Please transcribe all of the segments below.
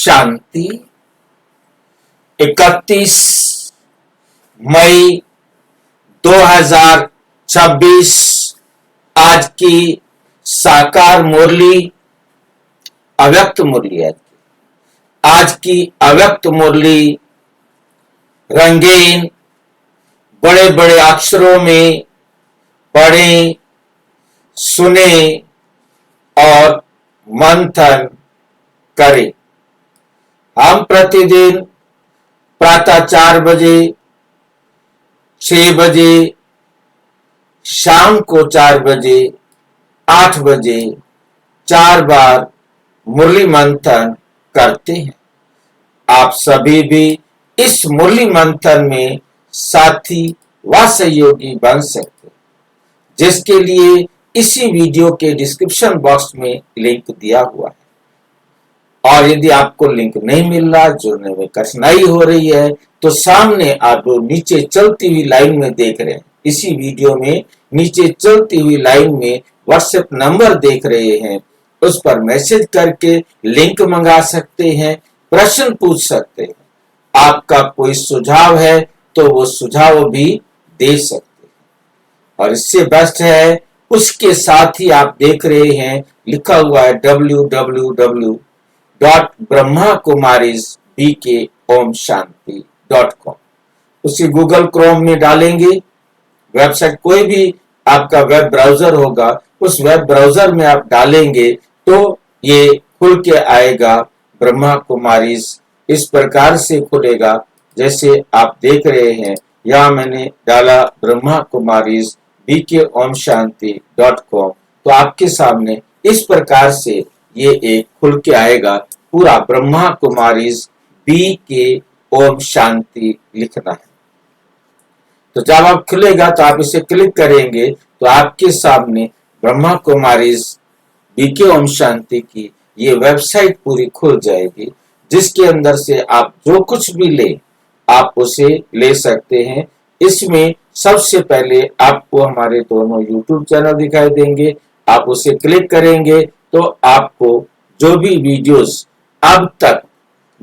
शांति। 31 मई 2026 आज की साकार मुरली, अव्यक्त मुरली है। आज की अव्यक्त मुरली रंगीन बड़े बड़े अक्षरों में पढ़ें, सुने और मंथन करें। हम प्रतिदिन प्रातः 4 बजे, 6 बजे, शाम को 4 बजे, 8 बजे 4 बार मुरली मंथन करते हैं। आप सभी भी इस मुरली मंथन में साथी व सहयोगी बन सकते हैं, जिसके लिए इसी वीडियो के डिस्क्रिप्शन बॉक्स में लिंक दिया हुआ है। और यदि आपको लिंक नहीं मिल रहा, जुड़ने में कठिनाई हो रही है, तो सामने आप जो नीचे चलती हुई लाइन में देख रहे हैं, इसी वीडियो में नीचे चलती हुई लाइन में व्हाट्सएप नंबर देख रहे हैं, उस पर मैसेज करके लिंक मंगा सकते हैं, प्रश्न पूछ सकते हैं। आपका कोई सुझाव है तो वो सुझाव भी दे सकते हैं। और इससे बेस्ट है, उसके साथ ही आप देख रहे हैं लिखा हुआ है www.brahmakumarisbkomshanti.com। उसी गूगल क्रोम में डालेंगे, वेबसाइट कोई भी आपका वेब ब्राउजर होगा, उस वेब ब्राउजर में आप डालेंगे तो ये खुल के आएगा। ब्रह्मा कुमारीज इस प्रकार से खुलेगा जैसे आप देख रहे हैं। यहाँ मैंने डाला ब्रह्मा कुमारीज BKOmShanti.com, तो आपके सामने इस प्रकार से ये एक खुल के आएगा। पूरा ब्रह्मा कुमारीज BKOmShanti लिखना है। तो जब आप खुलेगा तो आप इसे क्लिक करेंगे तो आपके सामने ब्रह्मा कुमारीज BKOmShanti की ये वेबसाइट पूरी खुल जाएगी, जिसके अंदर से आप जो कुछ भी ले आप उसे ले सकते हैं। इसमें सबसे पहले आपको हमारे दोनों YouTube चैनल दिखाई देंगे। आप उसे क्लिक करेंगे तो आपको जो भी वीडियोस अब तक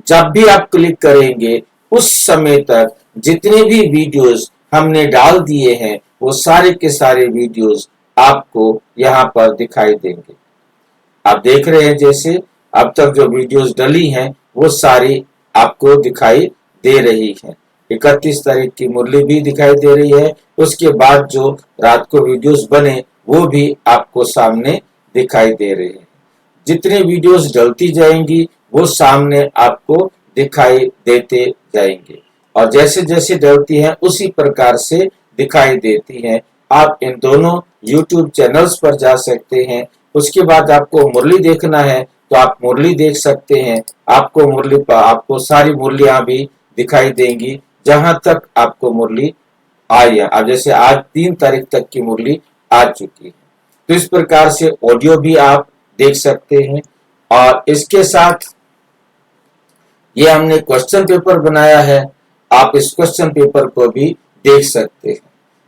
जब भी आप क्लिक करेंगे उस समय तक जितने भी वीडियोस हमने डाल दिए हैं वो सारे के सारे वीडियोस आपको यहाँ पर दिखाई देंगे। आप देख रहे हैं जैसे अब तक जो वीडियोस डली हैं वो सारी आपको दिखाई दे रही हैं। 31 तारीख की मुरली भी दिखाई दे रही है। उसके बाद जो रात को वीडियोस बने वो भी आपको सामने दिखाई दे रहे हैं। जितने वीडियोस डलती जाएंगी वो सामने आपको दिखाई देते जाएंगे, और जैसे जैसे डलती हैं उसी प्रकार से दिखाई देती हैं। आप इन दोनों YouTube चैनल्स पर जा सकते हैं। उसके बाद आपको मुरली देखना है तो आप मुरली देख सकते हैं। आपको मुरली पर आपको सारी मुरलियां भी दिखाई देंगी जहां तक आपको मुरली आई है। अब जैसे आज 3 तारीख तक की मुरली आ चुकी है, तो इस प्रकार से ऑडियो भी आप देख सकते हैं। और इसके साथ ये हमने क्वेश्चन पेपर बनाया है, आप इस क्वेश्चन पेपर को भी देख सकते हैं।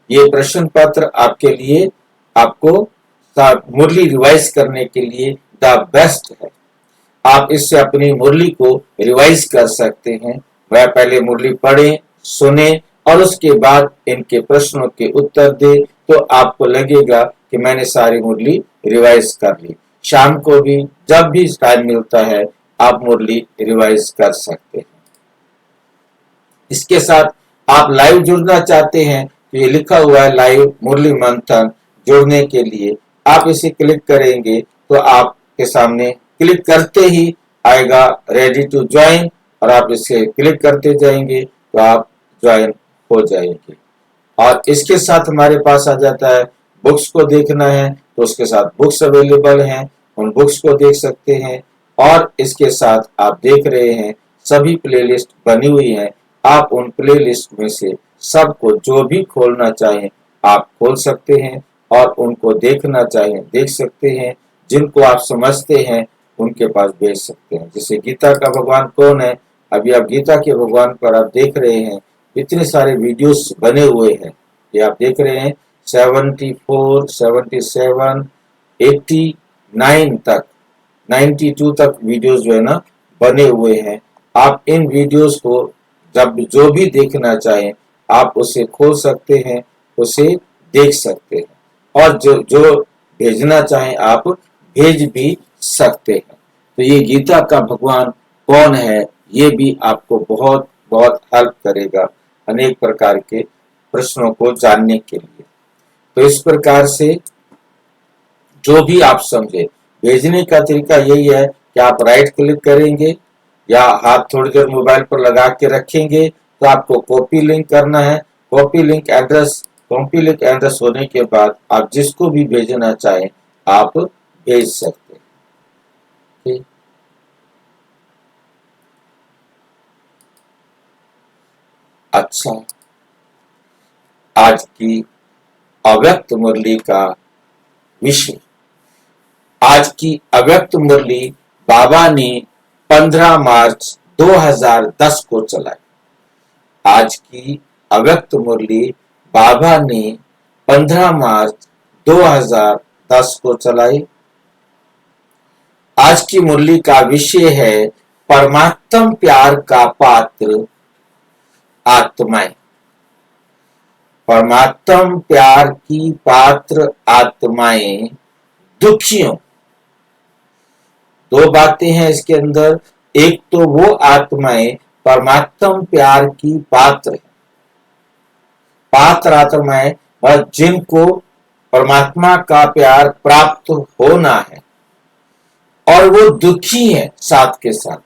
ये प्रश्न पत्र आपके लिए, आपको मुरली रिवाइज करने के लिए द बेस्ट है। आप इससे अपनी मुरली को रिवाइज कर सकते हैं। वह पहले मुरली पढ़ें, सुने और उसके बाद इनके प्रश्नों के उत्तर दे, तो आपको लगेगा कि मैंने सारी मुरली रिवाइज कर ली। शाम को भी जब भी टाइम मिलता है आप मुरली रिवाइज कर सकते हैं। इसके साथ आप लाइव जुड़ना चाहते हैं तो ये लिखा हुआ है लाइव मुरली मंथन। जुड़ने के लिए आप इसे क्लिक करेंगे तो आपके सामने क्लिक करते ही आएगा रेडी टू ज्वाइन, और आप इसे क्लिक करते जाएंगे तो आप ज्वाइन हो जाएंगे। और इसके साथ हमारे पास आ जाता है बुक्स को देखना है तो उसके साथ बुक्स अवेलेबल हैं, उन बुक्स को देख सकते हैं। और इसके साथ आप देख रहे हैं सभी प्लेलिस्ट बनी हुई हैं। आप उन प्लेलिस्ट में से सबको जो भी खोलना चाहें आप खोल सकते हैं, और उनको देखना चाहें देख सकते हैं। जिनको आप समझते हैं उनके पास भेज सकते हैं। जैसे गीता का भगवान कौन है, अभी आप गीता के भगवान पर आप देख रहे हैं इतने सारे वीडियोस बने हुए हैं। ये आप देख रहे हैं 74, 77, 89 तक, 92 तक वीडियोस जो है ना बने हुए हैं। आप इन वीडियोस को जब जो भी देखना चाहें आप उसे खोल सकते हैं, उसे देख सकते हैं और जो जो भेजना चाहें आप भेज भी सकते हैं। तो ये गीता का भगवान कौन है ये भी आपको बहुत बहुत हेल्प करेगा अनेक प्रकार के प्रश्नों को जानने के लिए। तो इस प्रकार से जो भी आप समझे, भेजने का तरीका यही है कि आप राइट क्लिक करेंगे या हाथ थोड़ी देर मोबाइल पर लगा के रखेंगे तो आपको कॉपी लिंक करना है। कॉपी लिंक एड्रेस होने के बाद आप जिसको भी भेजना चाहें आप भेज सकते हैं। अच्छा, आज की अव्यक्त मुरली का विषय, आज की अव्यक्त मुरली बाबा ने 15 मार्च 2010 को चलाई। आज की अव्यक्त मुरली बाबा ने 15 मार्च 2010 को चलाई। आज की मुरली का विषय है परमात्म प्यार का पात्र आत्माएं। परमात्म प्यार की पात्र आत्माएं दुखियों। दो बातें हैं इसके अंदर। एक तो वो आत्माएं परमात्म प्यार की पात्र है, पात्र आत्माएं जिनको परमात्मा का प्यार प्राप्त होना है, और वो दुखी है साथ के साथ।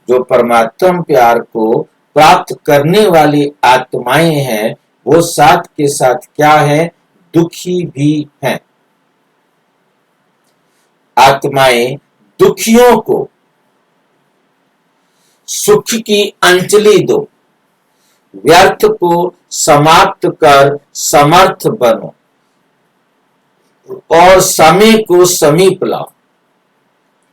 जो परमात्म प्यार को प्राप्त करने वाली आत्माएं हैं वो साथ के साथ क्या है, दुखी भी हैं। आत्माएं दुखियों को सुख की अंजलि दो, व्यर्थ को समाप्त कर समर्थ बनो और समय को समीप लाओ,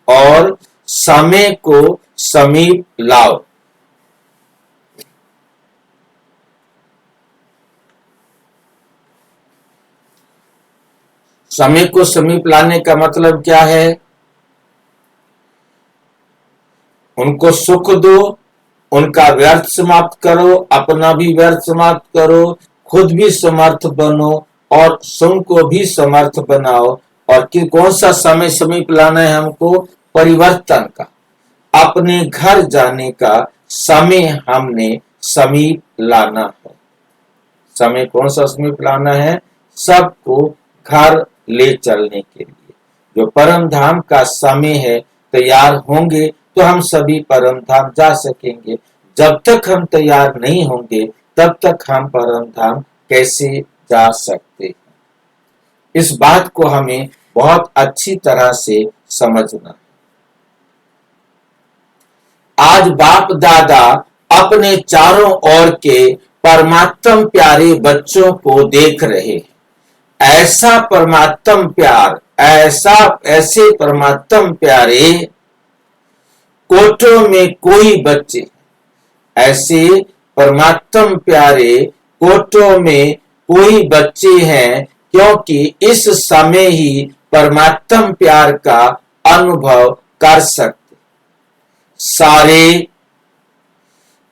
और समय को समीप लाओ। समय को समीप लाने का मतलब क्या है? उनको सुख दो, उनका व्यर्थ समाप्त करो, अपना भी व्यर्थ समाप्त करो, खुद भी समर्थ बनो और स्वयं को भी समर्थ बनाओ। और कि कौन सा समय समीप लाना है हमको? परिवर्तन का, अपने घर जाने का समय हमने समीप लाना है। समय कौन सा समीप लाना है? सबको घर ले चलने के लिए। जो परम धाम का समय है, तैयार होंगे तो हम सभी परम धाम जा सकेंगे। जब तक हम तैयार नहीं होंगे तब तक हम परम धाम कैसे जा सकते हैं? इस बात को हमें बहुत अच्छी तरह से समझना। आज बाप दादा अपने चारों ओर के परमात्म प्यारे बच्चों को देख रहे हैं। ऐसा परमात्म प्यार, ऐसे परमात्म प्यारे कोटों में कोई बच्चे, ऐसे परमात्म प्यारे कोटों में कोई बच्चे हैं, क्योंकि इस समय ही परमात्म प्यार का अनुभव कर सकते। सारे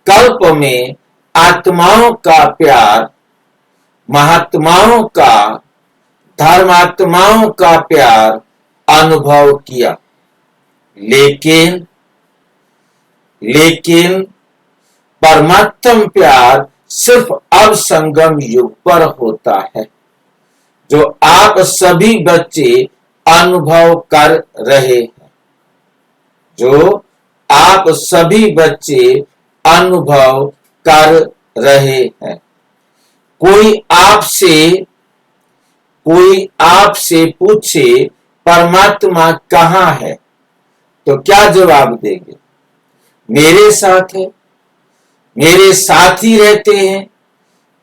कल्प में आत्माओं का प्यार, महात्माओं का, धर्मात्माओं का प्यार अनुभव किया, लेकिन परमात्म प्यार सिर्फ अब संगम युग पर होता है, जो आप सभी बच्चे अनुभव कर रहे हैं। जो आप सभी बच्चे अनुभव कर रहे हैं। कोई आपसे पूछे परमात्मा कहाँ है, तो क्या जवाब देंगे? मेरे साथ है, मेरे साथ ही रहते हैं,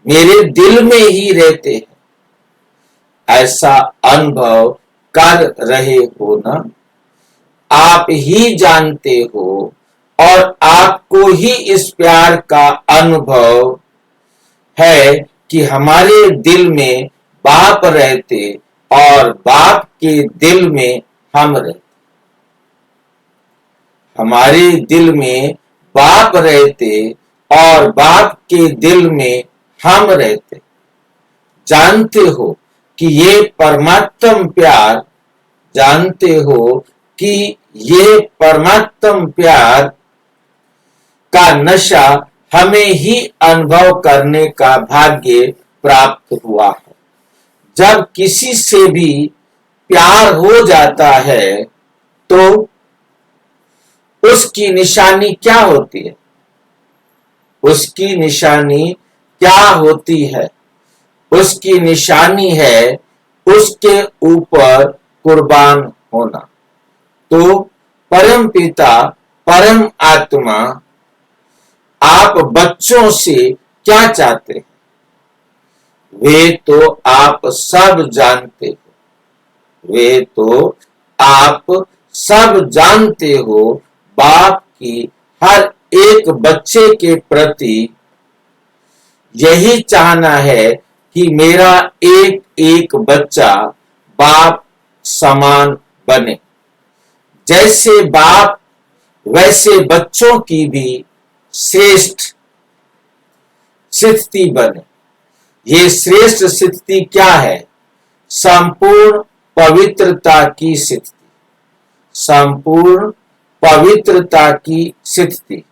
मेरे दिल में ही रहते हैं। ऐसा अनुभव कर रहे हो ना? आप ही जानते हो और आपको ही इस प्यार का अनुभव है कि हमारे दिल में बाप रहते और बाप के दिल में हम रहते। हमारे दिल में बाप रहते और बाप के दिल में हम रहते। जानते हो कि ये परमात्म प्यार, जानते हो कि ये परमात्म प्यार का नशा हमें ही अनुभव करने का भाग्य प्राप्त हुआ है। जब किसी से भी प्यार हो जाता है तो उसकी निशानी क्या होती है? उसकी निशानी क्या होती है? उसकी निशानी है उसके ऊपर कुर्बान होना। तो परम पिता, परम आत्मा आप बच्चों से क्या चाहते हैं? वे तो आप सब जानते हो, वे तो आप सब जानते हो। बाप की हर एक बच्चे के प्रति यही चाहना है कि मेरा एक एक बच्चा बाप समान बने। जैसे बाप वैसे बच्चों की भी श्रेष्ठ स्थिति बने। ये श्रेष्ठ स्थिति क्या है? संपूर्ण पवित्रता की स्थिति, संपूर्ण पवित्रता की स्थिति।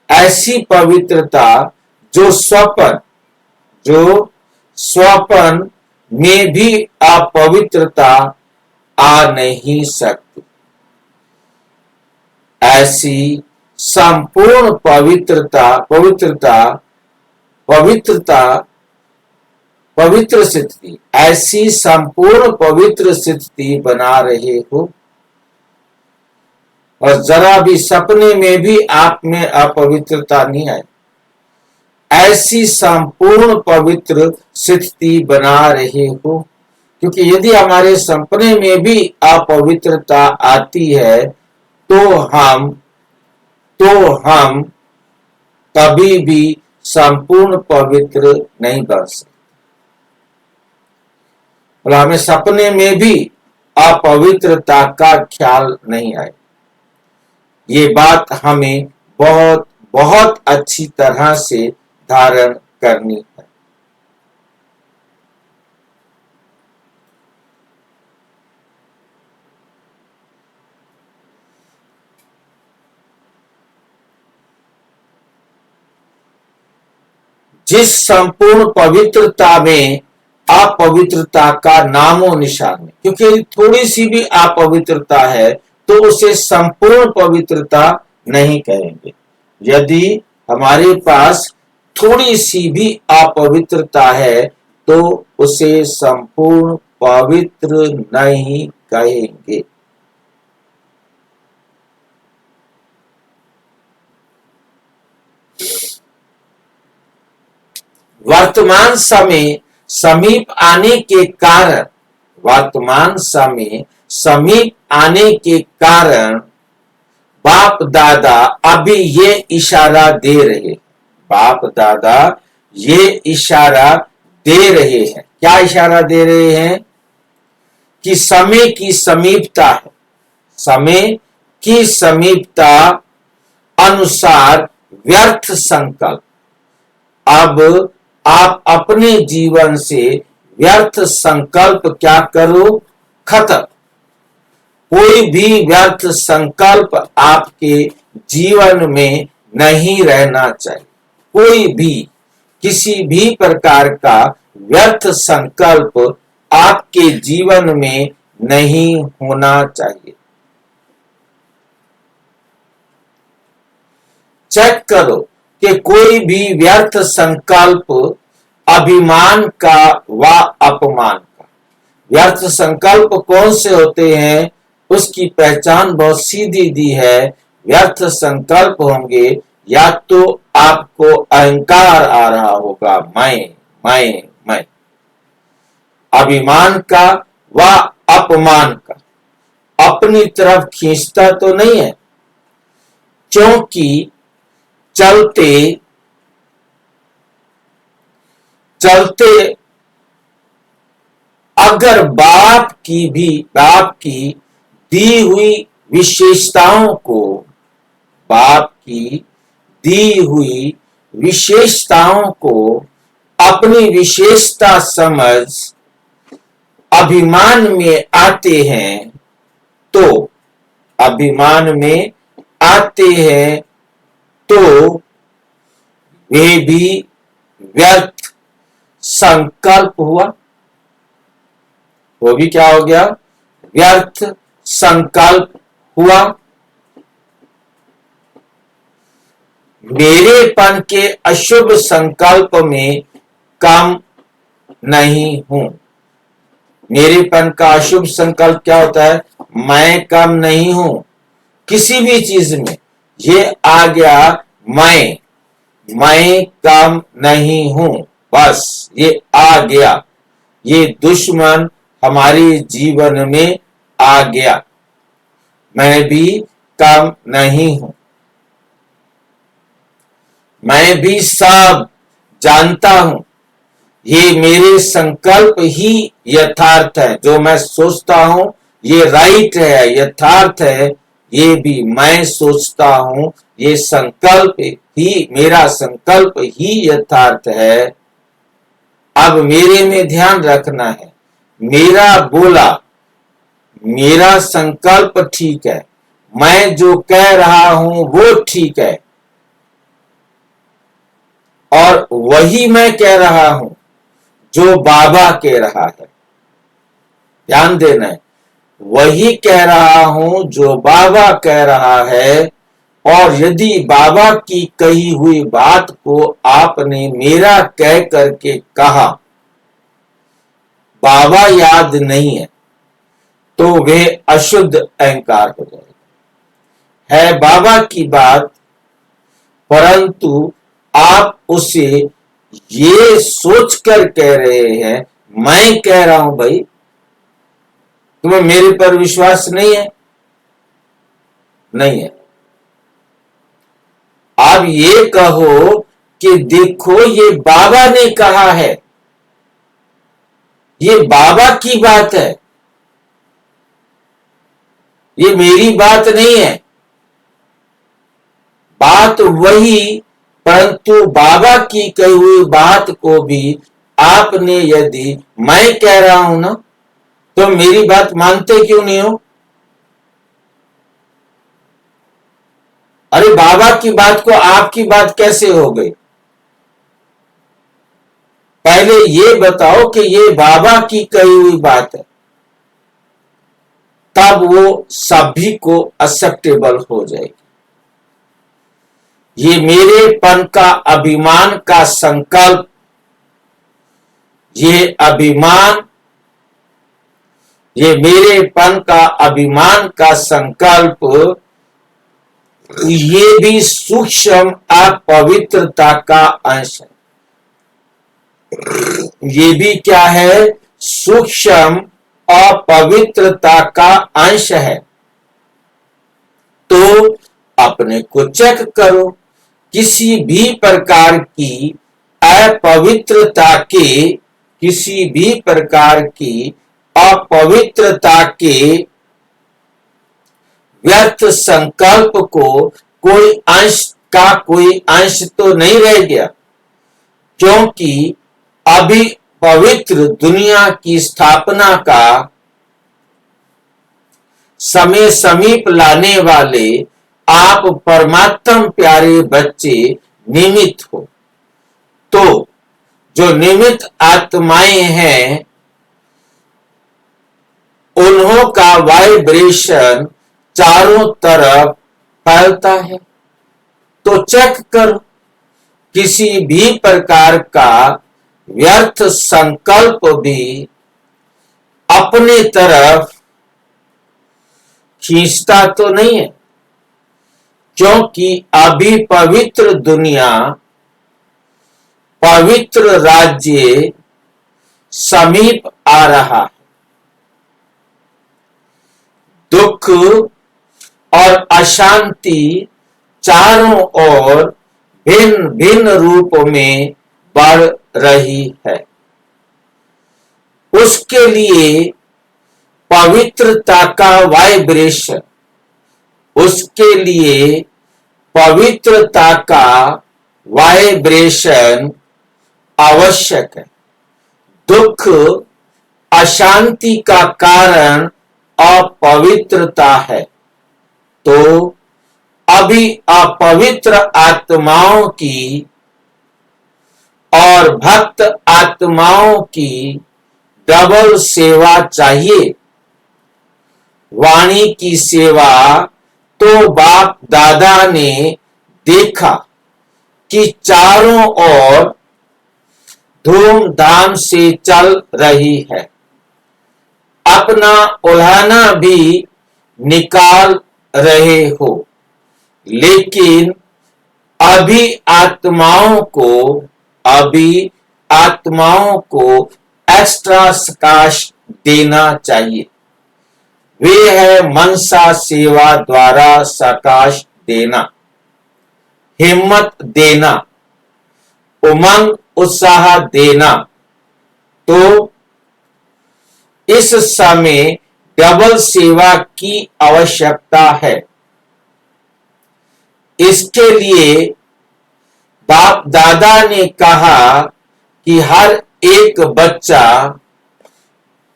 ऐसी पवित्रता जो स्वपन में भी अपवित्रता आ नहीं सकती। ऐसी संपूर्ण पवित्र स्थिति, ऐसी संपूर्ण पवित्र स्थिति बना रहे हो और जरा भी सपने में भी आप में अपवित्रता नहीं आए। ऐसी संपूर्ण पवित्र स्थिति बना रहे हो, क्योंकि यदि हमारे सपने में भी अपवित्रता आती है तो हम कभी भी संपूर्ण पवित्र नहीं बन सकते। और हमें सपने में भी अपवित्रता का ख्याल नहीं आए। ये बात हमें बहुत बहुत अच्छी तरह से धारण करनी है। जिस संपूर्ण पवित्रता में अपवित्रता का नामो निशान है, क्योंकि थोड़ी सी भी अपवित्रता है तो उसे संपूर्ण पवित्रता नहीं कहेंगे। यदि हमारे पास थोड़ी सी भी अपवित्रता है तो उसे संपूर्ण पवित्र नहीं कहेंगे। वर्तमान समय समीप आने के कारण, वर्तमान समय समीप आने के कारण बाप दादा अभी ये इशारा दे रहे, बाप दादा ये इशारा दे रहे हैं। क्या इशारा दे रहे हैं? कि समय की समीपता है, समय की समीपता अनुसार व्यर्थ संकल्प। अब आप अपने जीवन से व्यर्थ संकल्प क्या करो? खत्म। कोई भी व्यर्थ संकल्प आपके जीवन में नहीं रहना चाहिए। कोई भी किसी भी प्रकार का व्यर्थ संकल्प आपके जीवन में नहीं होना चाहिए। चेक करो कि कोई भी व्यर्थ संकल्प अभिमान का व अपमान का। व्यर्थ संकल्प कौन से होते हैं? उसकी पहचान बहुत सीधी दी है। व्यर्थ संकल्प होंगे या तो आपको अहंकार आ रहा होगा, मैं, अभिमान का व अपमान का, अपनी तरफ खींचता तो नहीं है, क्योंकि चलते अगर बाप की दी हुई विशेषताओं को बाप की दी हुई विशेषताओं को अपनी विशेषता समझ अभिमान में आते हैं, तो अभिमान में आते हैं तो वे भी व्यर्थ संकल्प हुआ। वो भी क्या हो गया? व्यर्थ संकल्प हुआ। मेरेपन के अशुभ संकल्प में कम नहीं हूं। मेरेपन का अशुभ संकल्प क्या होता है? मैं कम नहीं हूं किसी भी चीज में। ये आ गया मैं कम नहीं हूं, बस ये आ गया। ये दुश्मन हमारे जीवन में आ गया। मैं भी कम नहीं हूं, मैं भी सब जानता हूं। ये मेरे संकल्प ही यथार्थ है। जो मैं सोचता हूं ये राइट है, यथार्थ है। ये भी मैं सोचता हूं, ये संकल्प ही, मेरा संकल्प ही यथार्थ है। अब मेरे में ध्यान रखना है। मेरा बोला, मेरा संकल्प ठीक है, मैं जो कह रहा हूं वो ठीक है, और वही मैं कह रहा हूं जो बाबा कह रहा है। ध्यान देना है, वही कह रहा हूं जो बाबा कह रहा है। और यदि बाबा की कही हुई बात को आपने मेरा कह करके कहा, बाबा याद नहीं है, तो वे अशुद्ध अहंकार हो जाएगा। है बाबा की बात, परंतु आप उसे ये सोचकर कह रहे हैं, मैं कह रहा हूं भाई, तुम्हें मेरे पर विश्वास नहीं है? नहीं है। आप ये कहो कि देखो ये बाबा ने कहा है, ये बाबा की बात है, ये मेरी बात नहीं है। बात वही, परंतु बाबा की कही हुई बात को भी आपने यदि मैं कह रहा हूं ना, तो मेरी बात मानते क्यों नहीं हो? अरे बाबा की बात को आपकी बात कैसे हो गई? पहले ये बताओ कि ये बाबा की कही हुई बात है, तब वो सभी को एक्सेप्टेबल हो जाएगी। ये मेरेपन का अभिमान का संकल्प, ये अभिमान, ये मेरेपन का अभिमान का संकल्प, ये भी सूक्ष्म अपवित्रता का अंश है। ये भी क्या है? सूक्ष्म अपवित्रता का अंश है। तो अपने को चेक करो, किसी भी प्रकार की अपवित्रता के, किसी भी प्रकार की अपवित्रता के व्यर्थ संकल्प को कोई अंश तो नहीं रह गया, क्योंकि अभी पवित्र दुनिया की स्थापना का समय समीप लाने वाले आप परमात्म प्यारे बच्चे निमित्त हो। तो जो निमित्त आत्माएं हैं, उन्हों का वाइब्रेशन चारों तरफ फैलता है। तो चेक करो, किसी भी प्रकार का व्यर्थ संकल्प भी अपने तरफ खींचता तो नहीं है, क्योंकि अभी पवित्र दुनिया, पवित्र राज्य समीप आ रहा है। दुख और अशांति चारों ओर भिन्न भिन्न रूप में बढ़ रही है। उसके लिए पवित्रता का वाइब्रेशन, उसके लिए पवित्रता का वाइब्रेशन आवश्यक है। दुख अशांति का कारण अपवित्रता है, तो अभी अपवित्र आत्माओं की और भक्त आत्माओं की डबल सेवा चाहिए। वाणी की सेवा तो बाप दादा ने देखा कि चारों ओर धूमधाम से चल रही है। अपना उल्हाना भी निकाल रहे हो, लेकिन अभी आत्माओं को एक्स्ट्रा सकाश देना चाहिए। वे है मनसा सेवा द्वारा सकाश देना, हिम्मत देना, उमंग उत्साह देना। तो इस समय डबल सेवा की आवश्यकता है। इसके लिए बाप दादा ने कहा कि हर एक बच्चा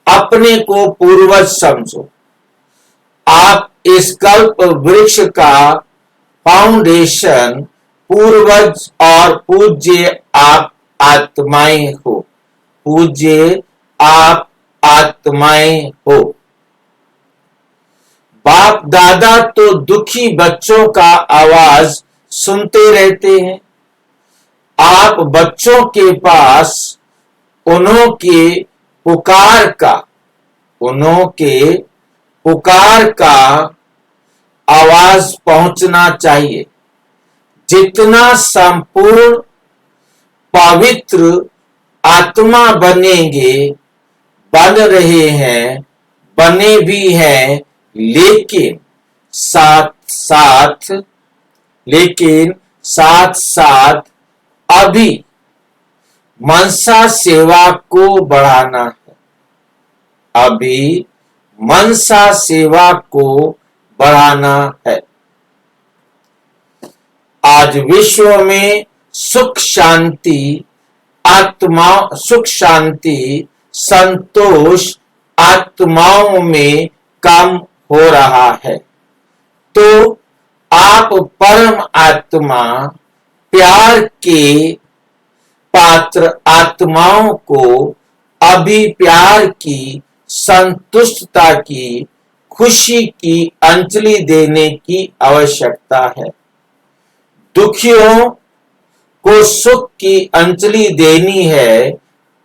अपने को पूर्वज समझो। आप इस कल्प वृक्ष का फाउंडेशन पूर्वज और पूज्य आप आत्माएं हो। पूज्य आप आत्माएं हो। बाप दादा तो दुखी बच्चों का आवाज सुनते रहते हैं। आप बच्चों के पास उन्हों के पुकार का आवाज पहुंचना चाहिए। जितना संपूर्ण पवित्र आत्मा बन रहे हैं, बने भी हैं, लेकिन साथ साथ अभी मनसा सेवा को बढ़ाना है। अभी मनसा सेवा को बढ़ाना है। आज विश्व में सुख शांति संतोष आत्माओं में कम हो रहा है, तो आप परम आत्मा प्यार के पात्र आत्माओं को अभी प्यार की, संतुष्टता की, खुशी की अंजलि देने की आवश्यकता है। दुखियों को सुख की अंजलि देनी है।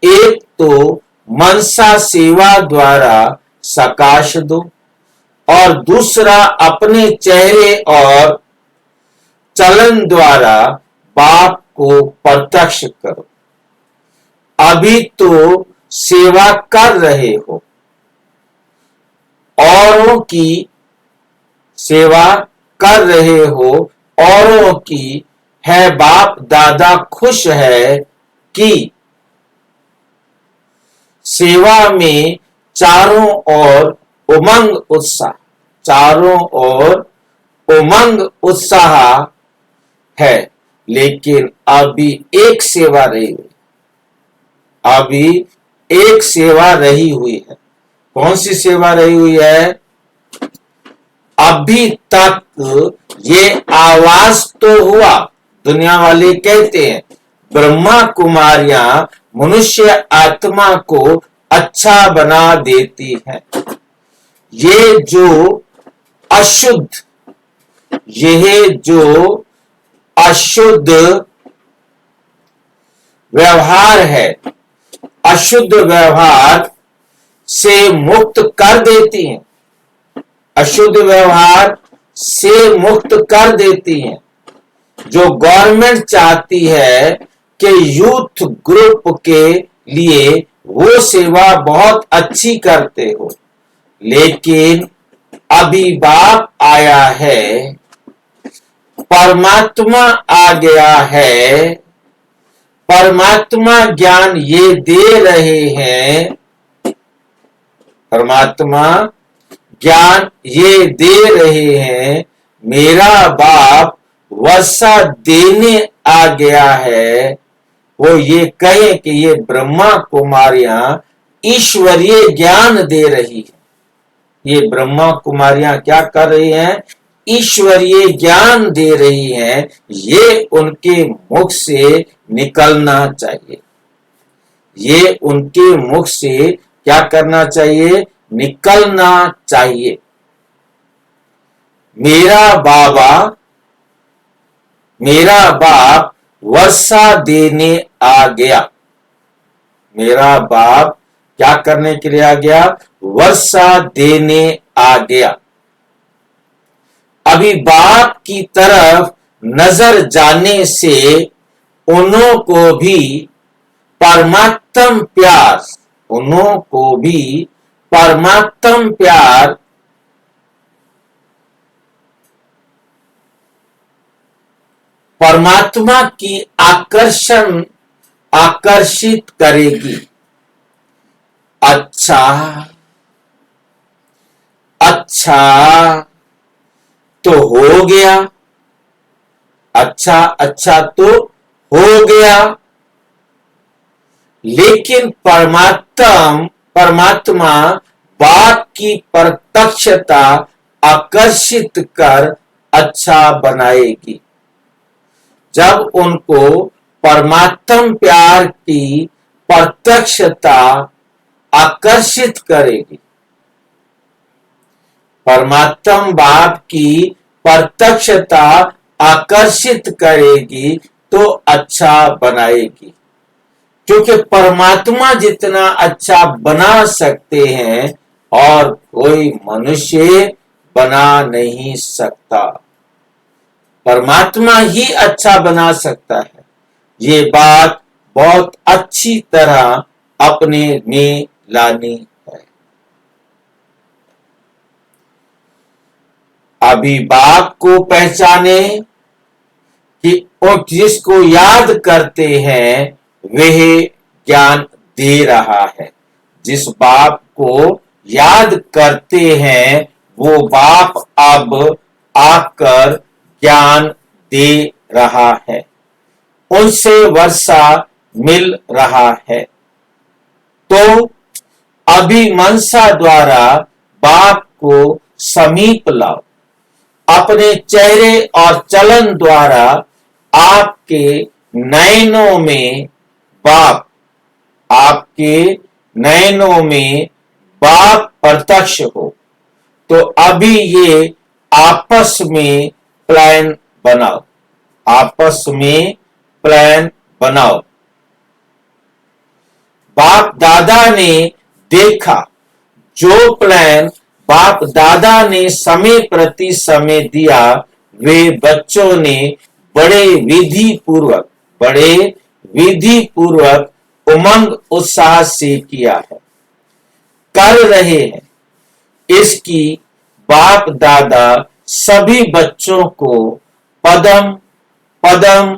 एक तो मनसा सेवा द्वारा सकाश दो, और दूसरा अपने चेहरे और चलन द्वारा बाप को प्रत्यक्ष करो। अभी तो सेवा कर रहे हो, औरों की सेवा कर रहे हो, औरों की है। बाप दादा खुश है कि सेवा में चारों ओर उमंग उत्साह है, लेकिन अभी एक सेवा रही हुई है। कौन सी सेवा रही हुई है? अभी तक ये आवाज तो हुआ, दुनिया वाले कहते हैं ब्रह्मा कुमारियां मनुष्य आत्मा को अच्छा बना देती हैं। ये जो अशुद्ध व्यवहार है, अशुद्ध व्यवहार से मुक्त कर देती हैं। अशुद्ध व्यवहार से मुक्त कर देती हैं। जो गवर्नमेंट चाहती है कि यूथ ग्रुप के लिए वो सेवा बहुत अच्छी करते हो, लेकिन अभी बाप आया है, परमात्मा आ गया है, परमात्मा ज्ञान ये दे रहे हैं, परमात्मा ज्ञान ये दे रहे हैं। मेरा बाप वर्षा देने आ गया है, वो ये कहे कि ये ब्रह्मा कुमारियां ईश्वरीय ज्ञान दे रही है। ये ब्रह्मा कुमारियां क्या कर रही हैं? ईश्वरीय ज्ञान दे रही हैं। ये उनके मुख से निकलना चाहिए। ये उनके मुख से क्या करना चाहिए? निकलना चाहिए। मेरा बाप वर्षा देने आ गया। मेरा बाप क्या करने के लिए आ गया? वर्षा देने आ गया। अभी बाप की तरफ नजर जाने से उन्हों को भी परमात्म प्यार, उन्हों को भी परमात्म प्यार परमात्मा की आकर्षित करेगी। अच्छा अच्छा तो हो गया, अच्छा अच्छा तो हो गया। लेकिन परमात्मा बाप की प्रत्यक्षता आकर्षित कर अच्छा बनाएगी। जब उनको परमात्म प्यार की प्रत्यक्षता आकर्षित करेगी, परमात्म बाप की प्रत्यक्षता आकर्षित करेगी तो अच्छा बनाएगी। क्योंकि परमात्मा जितना अच्छा बना सकते हैं और कोई मनुष्य बना नहीं सकता। परमात्मा ही अच्छा बना सकता है। ये बात बहुत अच्छी तरह अपने में लानी है। अभी बाप को पहचाने कि और जिसको याद करते हैं वह ज्ञान दे रहा है। जिस बाप को याद करते हैं वो बाप अब आकर ज्ञान दे रहा है, उनसे वर्षा मिल रहा है। तो अभी मनसा द्वारा बाप को समीप लाओ। अपने चेहरे और चलन द्वारा आपके नयनों में बाप, आपके नयनों में बाप प्रत्यक्ष हो। तो अभी ये आपस में प्लान बनाओ, आपस में प्लान बनाओ। बाप दादा ने देखा, जो प्लान बाप दादा ने समय प्रति समय दिया, वे बच्चों ने बड़े विधि पूर्वक उमंग उत्साह से किया है, कर रहे हैं। इसकी बाप दादा सभी बच्चों को पदम पदम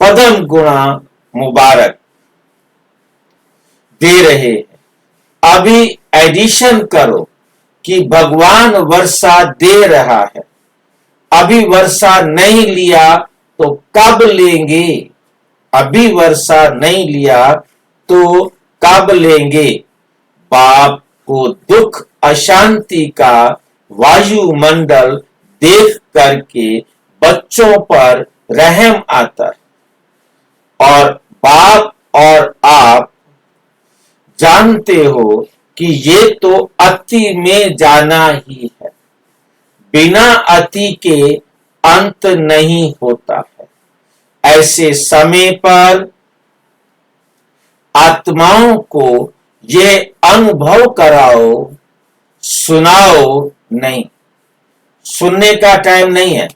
पदम गुणा मुबारक दे रहे हैं। अभी एडिशन करो कि भगवान वर्षा दे रहा है। अभी वर्षा नहीं लिया तो कब लेंगे? अभी वर्षा नहीं लिया तो कब लेंगे? बाप को दुख अशांति का वायुमंडल देख करके बच्चों पर रहम आता है। और बाप और आप जानते हो कि ये तो अति में जाना ही है। बिना अति के अंत नहीं होता है। ऐसे समय पर आत्माओं को ये अनुभव कराओ, सुनाओ नहीं। सुनने का टाइम नहीं है।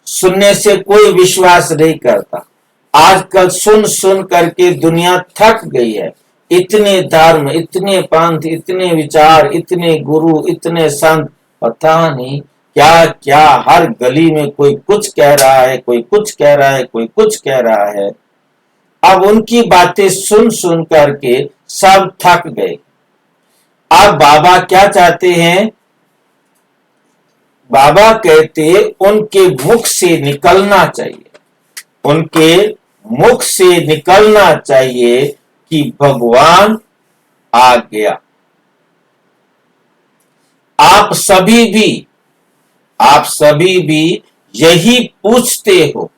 सुनने से कोई विश्वास नहीं करता। आजकल सुन सुन करके दुनिया थक गई है। इतने धर्म, इतने पंथ, इतने विचार, इतने गुरु, इतने संत, पता नहीं क्या क्या, हर गली में कोई कुछ कह रहा है, कोई कुछ कह रहा है, कोई कुछ कह रहा है। अब उनकी बातें सुन सुन करके सब थक गए। अब बाबा क्या चाहते हैं? बाबा कहते उनके मुख से निकलना चाहिए, उनके मुख से निकलना चाहिए कि भगवान आ गया। आप सभी भी यही पूछते हो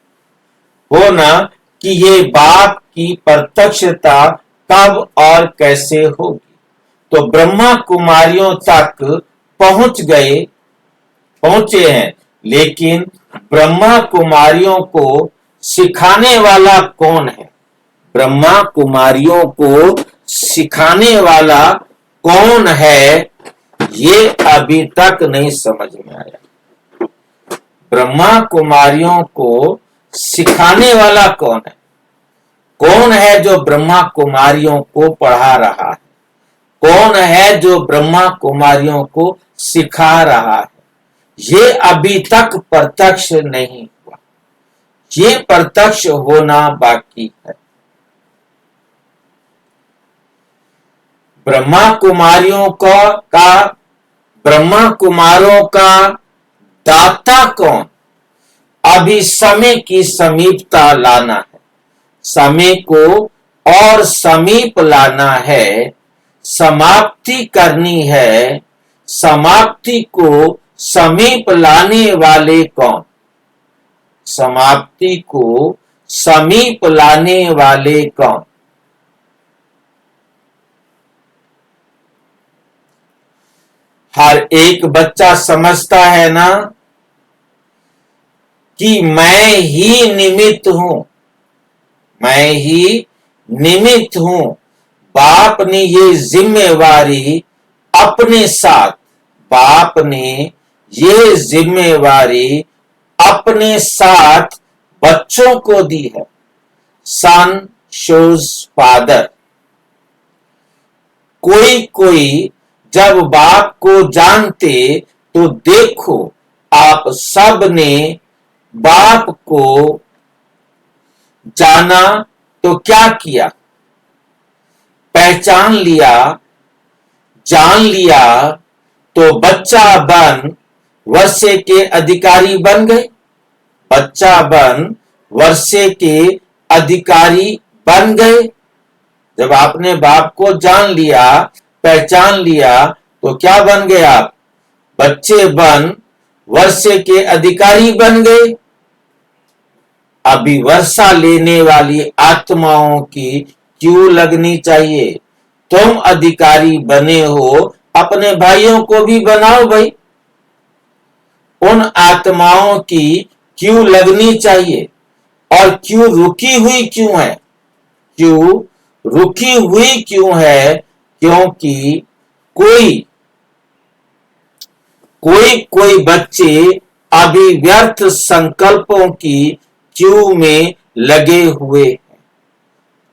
ना कि ये बात की प्रत्यक्षता कब और कैसे होगी। तो ब्रह्मा कुमारियों तक पहुंचे हैं, लेकिन ब्रह्मा कुमारियों को सिखाने वाला कौन है? ब्रह्मा कुमारियों को सिखाने वाला कौन है, ये अभी तक नहीं समझ में आया। ब्रह्मा कुमारियों को सिखाने वाला कौन है? कौन है जो ब्रह्मा कुमारियों को पढ़ा रहा है? कौन है जो ब्रह्मा कुमारियों को सिखा रहा है? ये अभी तक प्रत्यक्ष नहीं हुआ, ये प्रत्यक्ष होना बाकी है। ब्रह्मा कुमारों का दाता कौन? अभी समय की समीपता लाना है, समय को और समीप लाना है, समाप्ति करनी है। समाप्ति को समीप लाने वाले कौन? समाप्ति को समीप लाने वाले कौन? हर एक बच्चा समझता है ना कि मैं ही निमित्त हूं, मैं ही निमित्त हूं। बाप ने ये जिम्मेवारी अपने साथ, बाप ने ये जिम्मेवारी अपने साथ बच्चों को दी है। सन शोज फादर। कोई जब बाप को जानते तो देखो, आप सब ने बाप को जाना तो क्या किया? पहचान लिया, जान लिया तो बच्चा बन वर्षे के अधिकारी बन गए। बच्चा बन वर्षे के अधिकारी बन गए। जब आपने बाप को जान लिया, पहचान लिया तो क्या बन गए आप? बच्चे बन वर्षे के अधिकारी बन गए। अभी वर्षा लेने वाली आत्माओं की क्यों लगनी चाहिए? तुम अधिकारी बने हो, अपने भाइयों को भी बनाओ भाई। उन आत्माओं की क्यों लगनी चाहिए? और क्यों रुकी हुई क्यों है? क्यों रुकी हुई क्यों है? क्योंकि कोई बच्चे अभी व्यर्थ संकल्पों की क्यों में लगे हुए हैं।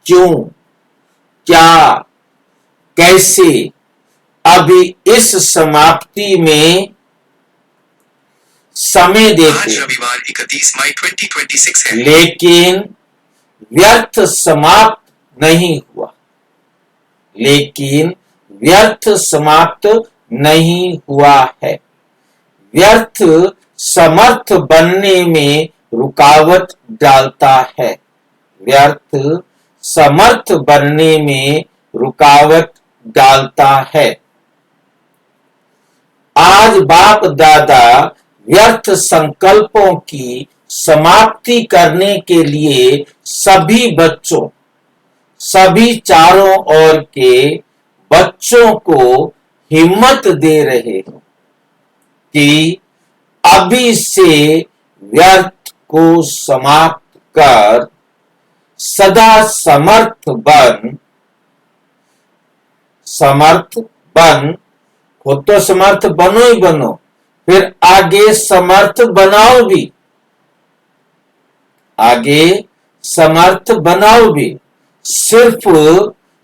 क्यों, क्या, कैसे? अभी इस समाप्ति में समय देते, रविवार 31 मई 2026 है, लेकिन व्यर्थ समाप्त नहीं हुआ, लेकिन व्यर्थ समाप्त नहीं हुआ है। व्यर्थ समर्थ बनने में रुकावट डालता है। व्यर्थ समर्थ बनने में रुकावट डालता है। आज बाप दादा व्यर्थ संकल्पों की समाप्ति करने के लिए सभी बच्चों, सभी चारों ओर के बच्चों को हिम्मत दे रहे हैं कि अभी से व्यर्थ को समाप्त कर सदा समर्थ बन। खुद तो समर्थ बनो ही बनो, फिर आगे समर्थ बनाओ भी, आगे समर्थ बनाओ भी। सिर्फ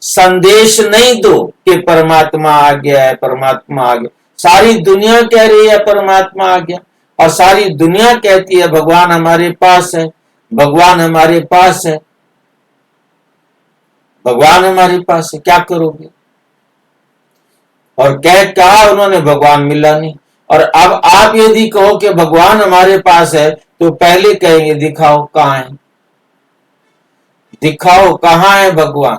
संदेश नहीं दो कि परमात्मा आ गया है, परमात्मा आ गया। सारी दुनिया कह रही है परमात्मा आ गया, और सारी दुनिया कहती है भगवान हमारे पास है, भगवान हमारे पास है, भगवान हमारे पास है। क्या करोगे? और कहा उन्होंने भगवान मिला नहीं। और अब आप यदि कहो कि भगवान हमारे पास है तो पहले कहेंगे दिखाओ कहां है, दिखाओ कहां है भगवान।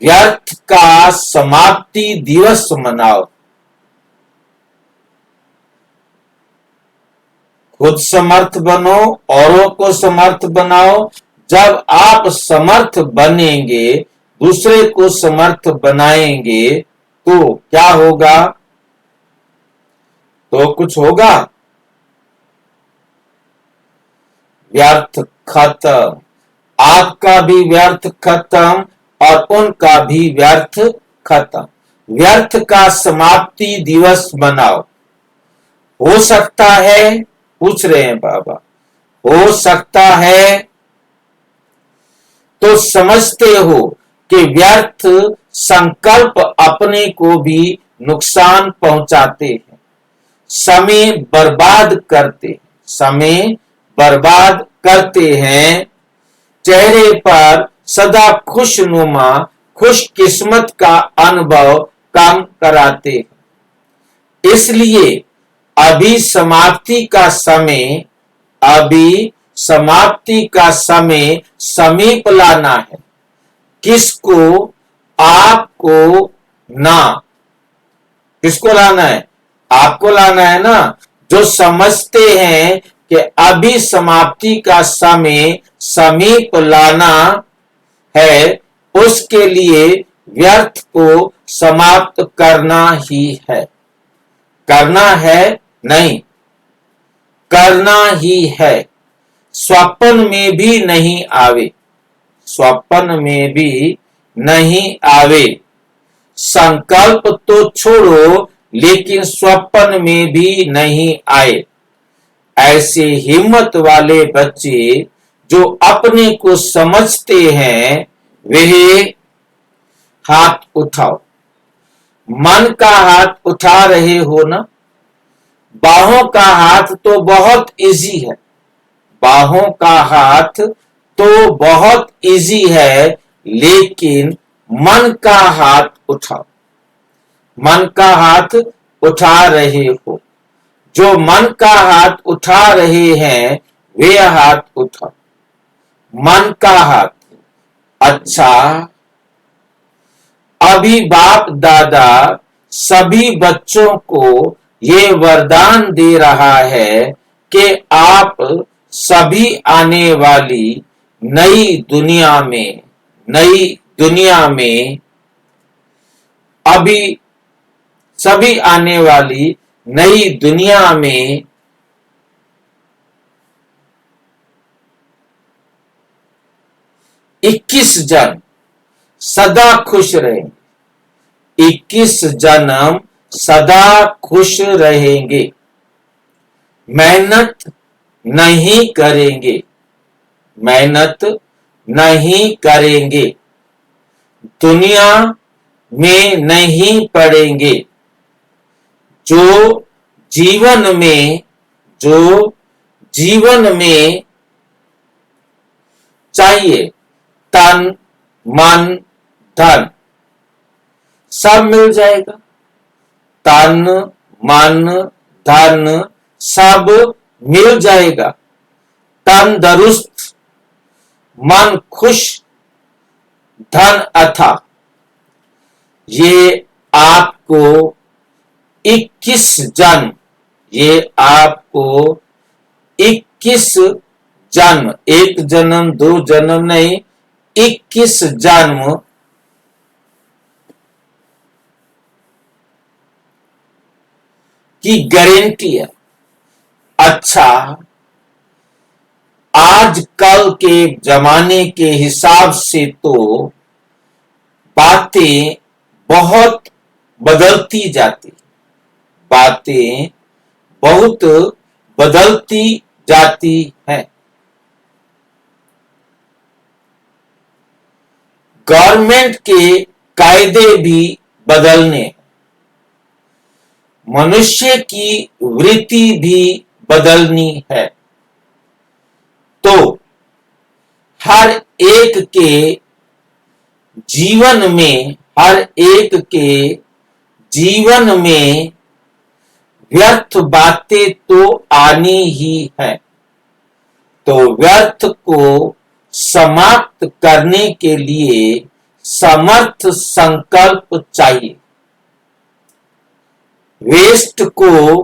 व्यर्थ का समाप्ति दिवस मनाओ, खुद समर्थ बनो, औरों को समर्थ बनाओ। जब आप समर्थ बनेंगे, दूसरे को समर्थ बनाएंगे, तो क्या होगा? तो कुछ होगा। व्यर्थ खत्म, आपका भी व्यर्थ खत्म और उनका भी व्यर्थ खत्म। व्यर्थ का समाप्ति दिवस मनाओ। हो सकता है, पूछ रहे हैं बाबा, हो सकता है तो समझते हो कि व्यर्थ संकल्प अपने को भी नुकसान पहुंचाते हैं, समय बर्बाद करते, समय बर्बाद करते हैं, चेहरे पर सदा खुशनुमा खुशकिस्मत का अनुभव कम कराते हैं। इसलिए अभी समाप्ति का समय, अभी समाप्ति का समय समीप लाना है। किसको? आपको ना, किसको लाना है? आपको लाना है ना, जो समझते हैं कि अभी समाप्ति का समय समीप लाना है, उसके लिए व्यर्थ को समाप्त करना ही है। करना है नहीं, करना ही है। स्वप्न में भी नहीं आवे, स्वप्न में भी नहीं आवे। संकल्प तो छोड़ो, लेकिन स्वप्न में भी नहीं आए। ऐसे हिम्मत वाले बच्चे जो अपने को समझते हैं, वे हाथ उठाओ। मन का हाथ उठा रहे हो ना? बाहों का हाथ तो बहुत इजी है, बाहों का हाथ तो बहुत इजी है, लेकिन मन का हाथ उठाओ। मन का हाथ उठा रहे हो, जो मन का हाथ उठा रहे हैं, वे हाथ उठाओ। मन का हाथ। अच्छा, अभी बाप दादा सभी बच्चों को ये वरदान दे रहा है कि आप सभी आने वाली नई दुनिया में, नई दुनिया में, अभी सभी आने वाली नई दुनिया में 21 जन्म सदा खुश रहेंगे, 21 जन्म सदा खुश रहेंगे। मेहनत नहीं करेंगे, मेहनत नहीं करेंगे, दुनिया में नहीं पड़ेंगे। जो जीवन में, जो जीवन में चाहिए, तन मन धन सब मिल जाएगा। तन मन धन सब मिल जाएगा। तंदुरुस्त, मन खुश, धन अथा। ये आपको 21 जन्म, ये आपको 21 जन्म, एक जन्म दो जन्म नहीं, 21 जन्म की गारंटी है। अच्छा, आजकल के जमाने के हिसाब से तो बातें बहुत बदलती जाती, बातें बहुत बदलती जाती हैं। गवर्नमेंट के कायदे भी बदलने, मनुष्य की वृत्ति भी बदलनी है। तो हर एक के जीवन में, हर एक के जीवन में व्यर्थ बातें तो आनी ही है। तो व्यर्थ को समाप्त करने के लिए समर्थ संकल्प चाहिए। वेस्ट को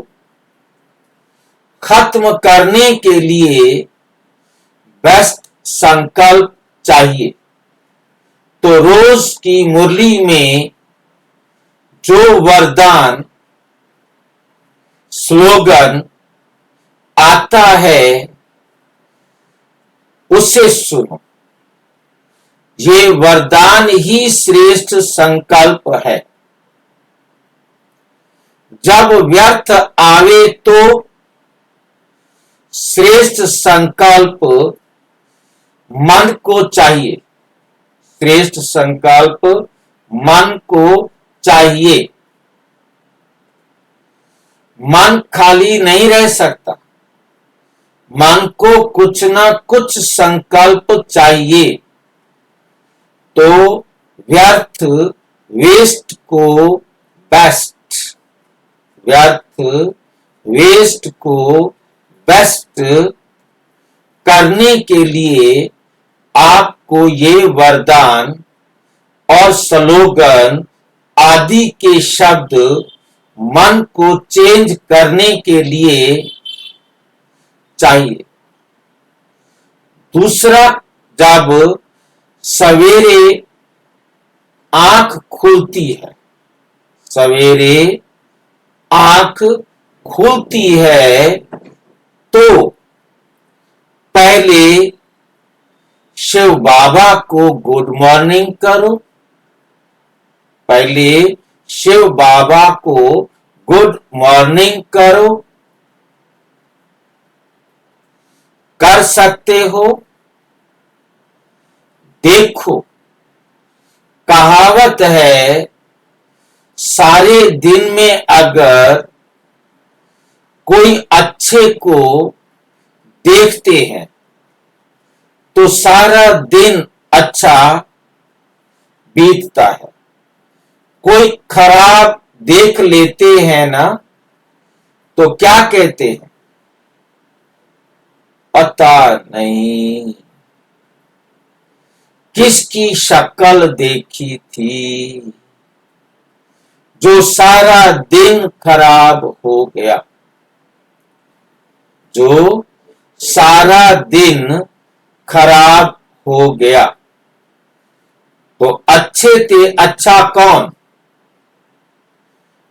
खत्म करने के लिए बेस्ट संकल्प चाहिए। तो रोज की मुरली में जो वरदान स्लोगन आता है उसे सुनो। ये वरदान ही श्रेष्ठ संकल्प है। जब व्यर्थ आवे तो श्रेष्ठ संकल्प मन को चाहिए। श्रेष्ठ संकल्प मन को चाहिए। मन खाली नहीं रह सकता। मन को कुछ ना कुछ संकल्प चाहिए। तो व्यर्थ वेस्ट को बेस्ट, व्यर्थ वेस्ट को बेस्ट करने के लिए आपको ये वरदान और स्लोगन आदि के शब्द मन को चेंज करने के लिए चाहिए। दूसरा, जब सवेरे आंख खुलती है, सवेरे आंख खुलती है तो पहले शिव बाबा को गुड मॉर्निंग करो। पहले शिव बाबा को गुड मॉर्निंग करो। कर सकते हो? देखो, कहावत है, सारे दिन में अगर कोई अच्छे को देखते हैं तो सारा दिन अच्छा बीतता है। कोई खराब देख लेते हैं ना तो क्या कहते हैं? पता नहीं किसकी शक्ल देखी थी जो सारा दिन खराब हो गया, जो सारा दिन खराब हो गया। तो अच्छे थे, अच्छा कौन?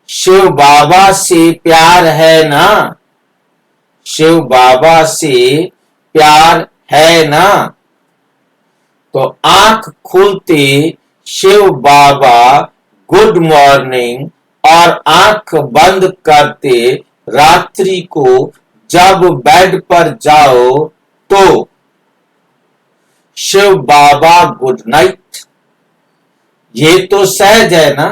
शिव बाबा से प्यार है ना, शिव बाबा से प्यार है ना। तो आंख खुलते शिव बाबा गुड मॉर्निंग और आंख बंद करते रात्रि को जब बेड पर जाओ तो शिव बाबा गुड नाइट। ये तो सहज है ना।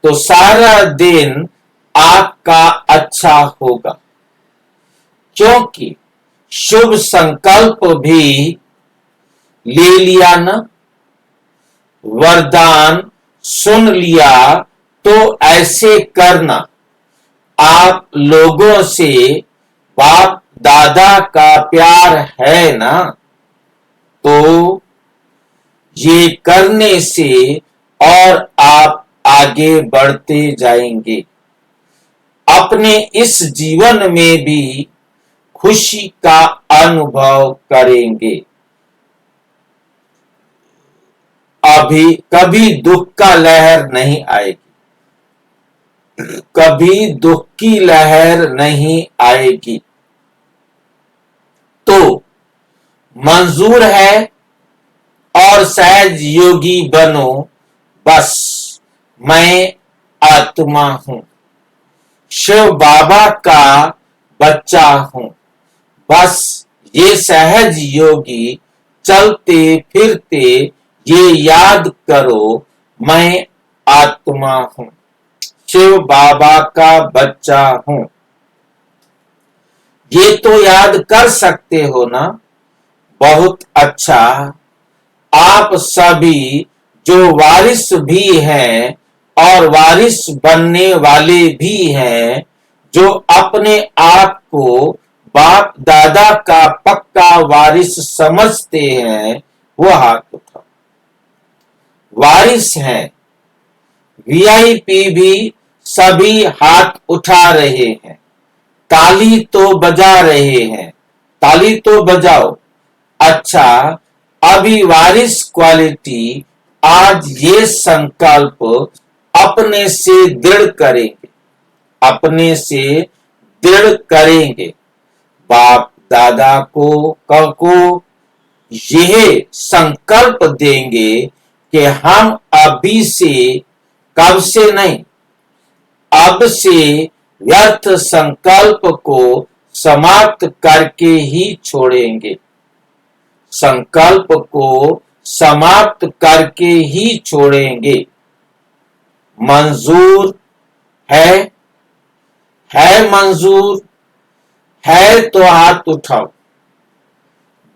तो सारा दिन आपका अच्छा होगा, क्योंकि शुभ संकल्प भी ले लिया ना, वरदान सुन लिया। तो ऐसे करना। आप लोगों से बाप दादा का प्यार है ना, तो ये करने से और आप आगे बढ़ते जाएंगे। अपने इस जीवन में भी खुशी का अनुभव करेंगे। अभी कभी दुख का लहर नहीं आएगी, कभी दुख की लहर नहीं आएगी। तो मंजूर है और सहज योगी बनो। बस मैं आत्मा हूं, शिव बाबा का बच्चा हूं। बस ये सहज योगी चलते फिरते ये याद करो, मैं आत्मा हूं, शिव बाबा का बच्चा हूं। ये तो याद कर सकते हो ना? बहुत अच्छा। आप सभी जो वारिस भी हैं और वारिस बनने वाले भी हैं, जो अपने आप को बाप दादा का पक्का वारिस समझते हैं, वो हाथ उठाओ। वारिस हैं, वीआईपी भी सभी हाथ उठा रहे हैं। ताली तो बजा रहे हैं, ताली तो बजाओ। अच्छा, अभी वारिस क्वालिटी आज ये संकल्प अपने से दृढ़ करेंगे, अपने से दृढ़ करेंगे। बाप दादा को यह संकल्प देंगे कि हम अभी से, कब से नहीं, अब से व्यर्थ संकल्प को समाप्त करके ही छोड़ेंगे, संकल्प को समाप्त करके ही छोड़ेंगे। मंजूर है मंजूर है तो हाथ उठाओ।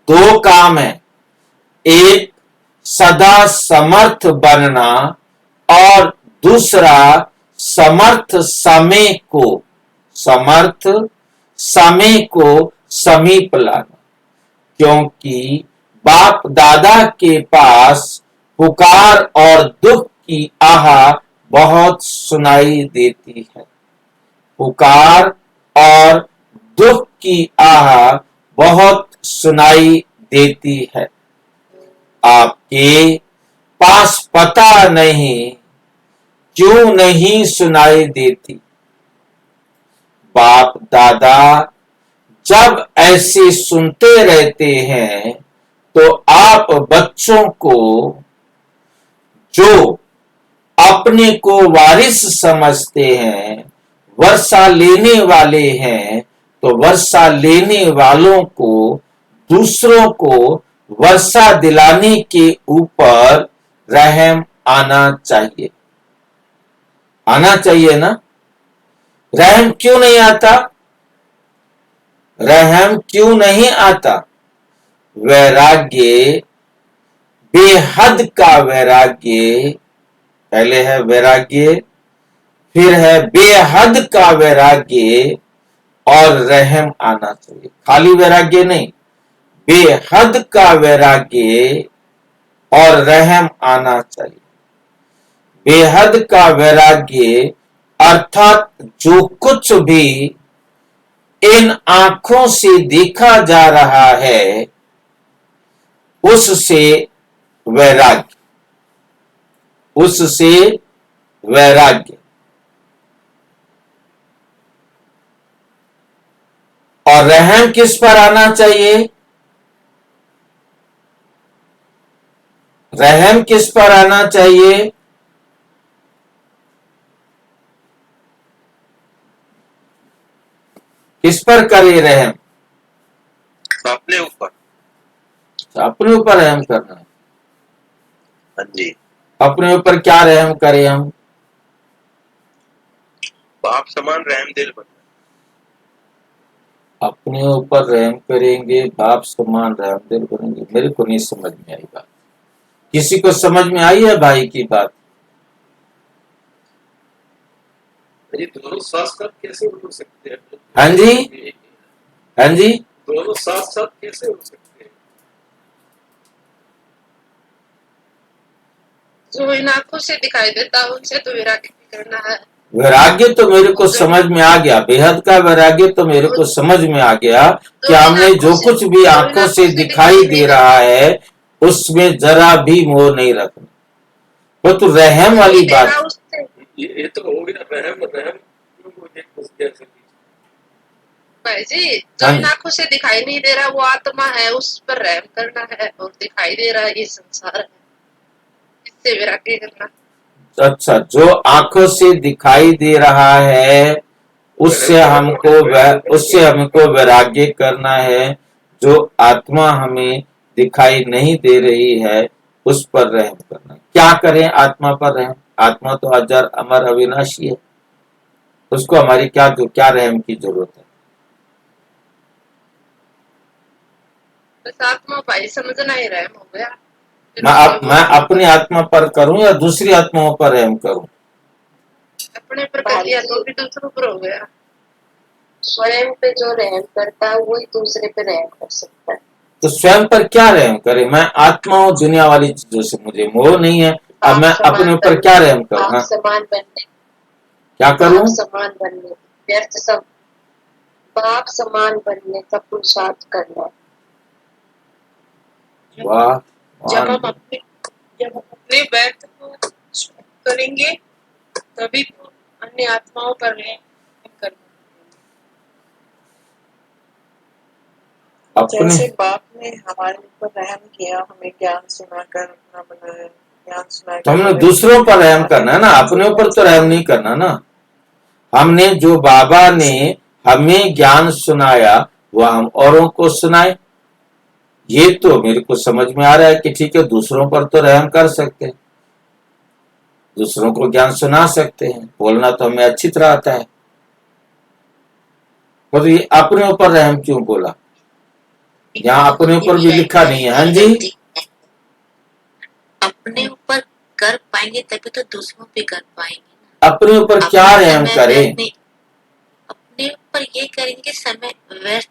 दो काम है, एक सदा समर्थ बनना और दूसरा समर्थ समय को समीप लाना। क्योंकि बाप दादा के पास पुकार और दुख की आह बहुत सुनाई देती है, पुकार और दुख की आह बहुत सुनाई देती है। आपके पास पता नहीं क्यों नहीं सुनाई देती। बाप दादा जब ऐसे सुनते रहते हैं तो आप बच्चों को, जो अपने को वारिस समझते हैं, वर्षा लेने वाले हैं, तो वर्षा लेने वालों को, दूसरों को वर्षा दिलाने के ऊपर रहम आना चाहिए, आना चाहिए ना। रहम क्यों नहीं आता? रहम क्यों नहीं आता? वैराग्य, बेहद का वैराग्य, पहले है वैराग्य, फिर है बेहद का वैराग्य और रहम आना चाहिए। खाली वैराग्य नहीं, बेहद का वैराग्य और रहम आना चाहिए। बेहद का वैराग्य अर्थात जो कुछ भी इन आंखों से देखा जा रहा है उससे वैराग्य, उससे वैराग्य। और रहम किस पर आना चाहिए? रहम किस पर आना चाहिए? किस पर करे रहम? अपने ऊपर, अपने ऊपर रहम करना है। हाँ जी। अपने ऊपर क्या रहम करें हम? बाप समान रहम दिल बनना। अपने ऊपर रहम करेंगे, बाप समान रहम दिल बनेंगे। मेरे को नहीं समझ में आई बात। किसी को समझ में आई है भाई की बात? ये दोनों साथ साथ कैसे हो सकते हैं? हाँ जी, हाँ जी, दोनों साथ साथ कैसे हो सकते हैं? जो इन आंखों से दिखाई देता है उनसे तो वैराग्य करना है। वैराग्य तो मेरे को समझ में आ गया, बेहद का वैराग्य तो मेरे को समझ में आ गया कि हमने जो कुछ भी आंखों से दिखाई दे रहा है उसमें जरा भी मोह नहीं रखना। वो तो रहम वाली बात। ये तो हो गया रहम। रहम भाई जी, जो इन आंखों से दिखाई नहीं दे रहा वो आत्मा है, उस पर रहम करना है। और दिखाई दे रहा है ये संसार है, इससे वैराग्य करना। अच्छा, जो आंखों से दिखाई दे रहा है उससे हमको वैराग्य करना है। जो आत्मा हमें दिखाई नहीं दे रही है उस पर रहम करना है। क्या करें आत्मा पर रहम? आत्मा तो अजर अमर अविनाशी है, उसको हमारी क्या रहम की जरूरत है? बस आत्मा भाई समझना ही रहम हो गया। मैं अपनी आत्मा पर करूं या दूसरी आत्माओं पर रहम करूं? अपने पर कर लिया तो भी दूसरों पर हो गया। स्वयं पे जो रहम करता है वही दूसरे पे रहम कर सकता है। तो स्वयं पर क्या रहम करे? मैं आत्मा हूं, दुनिया वाली चीजों से मुझे मोह नहीं है, अब मैं अपने ऊपर क्या रहम करूं? आप हाँ, समान बनने, क्या करूं? आप समान बनने, व्यर्थ सब बाप समान बनने का पुरुषार्थ करना है। वाह, जब हम अपने व्यर्थ को करेंगे तभी तो अन्य आत्माओं पर रहम करना। अपने जैसे बाप ने हमारे ऊपर रहम किया, हमें ज्ञान सुनाकर अपना बनाया, ज्ञान सुनाकर तो हमने दूसरों पर रहम करना है ना, अपने ऊपर तो रहम नहीं करना ना। हमने जो बाबा ने हमें ज्ञान सुनाया वह हम औरों को सुनाए। ये तो मेरे को समझ में आ रहा है कि ठीक है, दूसरों पर तो रहम कर सकते हैं, दूसरों को ज्ञान सुना सकते हैं, बोलना तो हमें अच्छी तरह आता है, पर ये अपने ऊपर रहम क्यों बोला? यहाँ अपने ऊपर भी लिखा नहीं है। हाँ जी, अपने ऊपर कर पाएंगे तभी तो दूसरों पे कर पाएंगे। अपने ऊपर क्या रहम करे? अपने ऊपर ये करेंगे कि समय व्यर्थ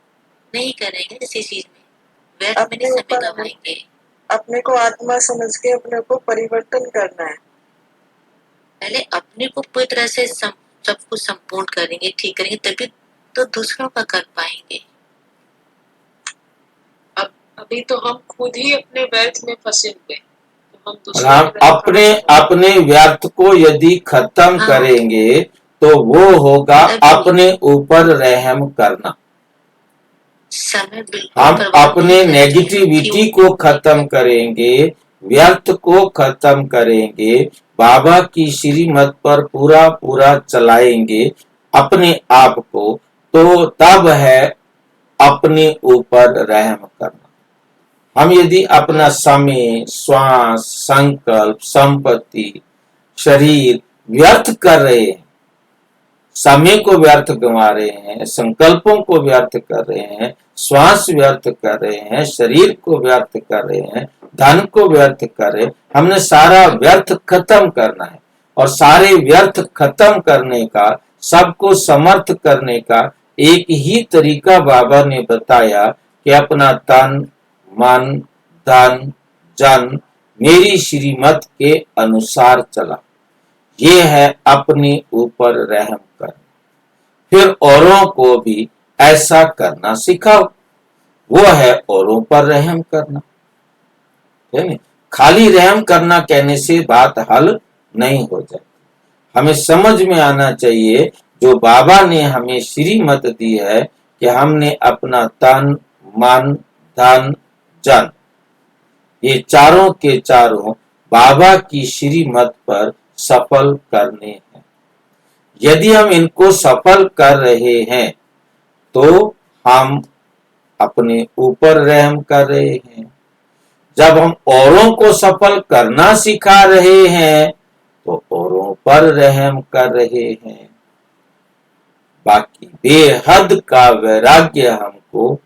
नहीं करेंगे, किसी चीज में व्यर्थ में अपने नहीं समय ऊपर गवाएंगे। अपने को आत्मा समझ के अपने को परिवर्तन करना है। पहले अपने को पूरी तरह से सब कुछ संपूर्ण करेंगे, ठीक करेंगे, तभी तो दूसरों का कर पाएंगे। अभी तो हम खुद ही अपने व्यर्थ में फंसे हुए, तो हम दूसरों हम अपने व्यर्थ को यदि खत्म हाँ। करेंगे तो वो होगा अपने ऊपर रहम करना। समय बिल्कुल हम बर्बाद अपने नहीं करते। नेगेटिविटी को खत्म करेंगे, व्यर्थ को खत्म करेंगे, बाबा की श्रीमत पर पूरा पूरा चलाएंगे अपने आप को, तो तब है अपने ऊपर रहम करना। हम यदि अपना समय, श्वास, संकल्प, संपत्ति, शरीर व्यर्थ कर रहे हैं, समय को व्यर्थ गंवा रहे हैं, संकल्पों को व्यर्थ कर रहे हैं, श्वास व्यर्थ कर रहे हैं, शरीर को व्यर्थ कर रहे हैं, धन को व्यर्थ कर रहे हैं, हमने सारा व्यर्थ खत्म करना है। और सारे व्यर्थ खत्म करने का, सबको समर्थ करने का एक ही तरीका बाबा ने बताया कि अपना तन, मन, धन, जन मेरी श्रीमत के अनुसार चला। ये है अपने ऊपर रहम कर। फिर औरों को भी ऐसा करना सिखाओ, वो है औरों पर रहम करना। है नहीं? खाली रहम करना कहने से बात हल नहीं हो जाती। हमें समझ में आना चाहिए जो बाबा ने हमें श्रीमत दी है कि हमने अपना तन, मन, धन, जन ये चारों के चारों बाबा की श्रीमत पर सफल करने हैं। यदि हम इनको सफल कर रहे हैं तो हम अपने ऊपर रहम कर रहे हैं। जब हम औरों को सफल करना सिखा रहे हैं तो औरों पर रहम कर रहे हैं। बाकी बेहद का वैराग्य हमको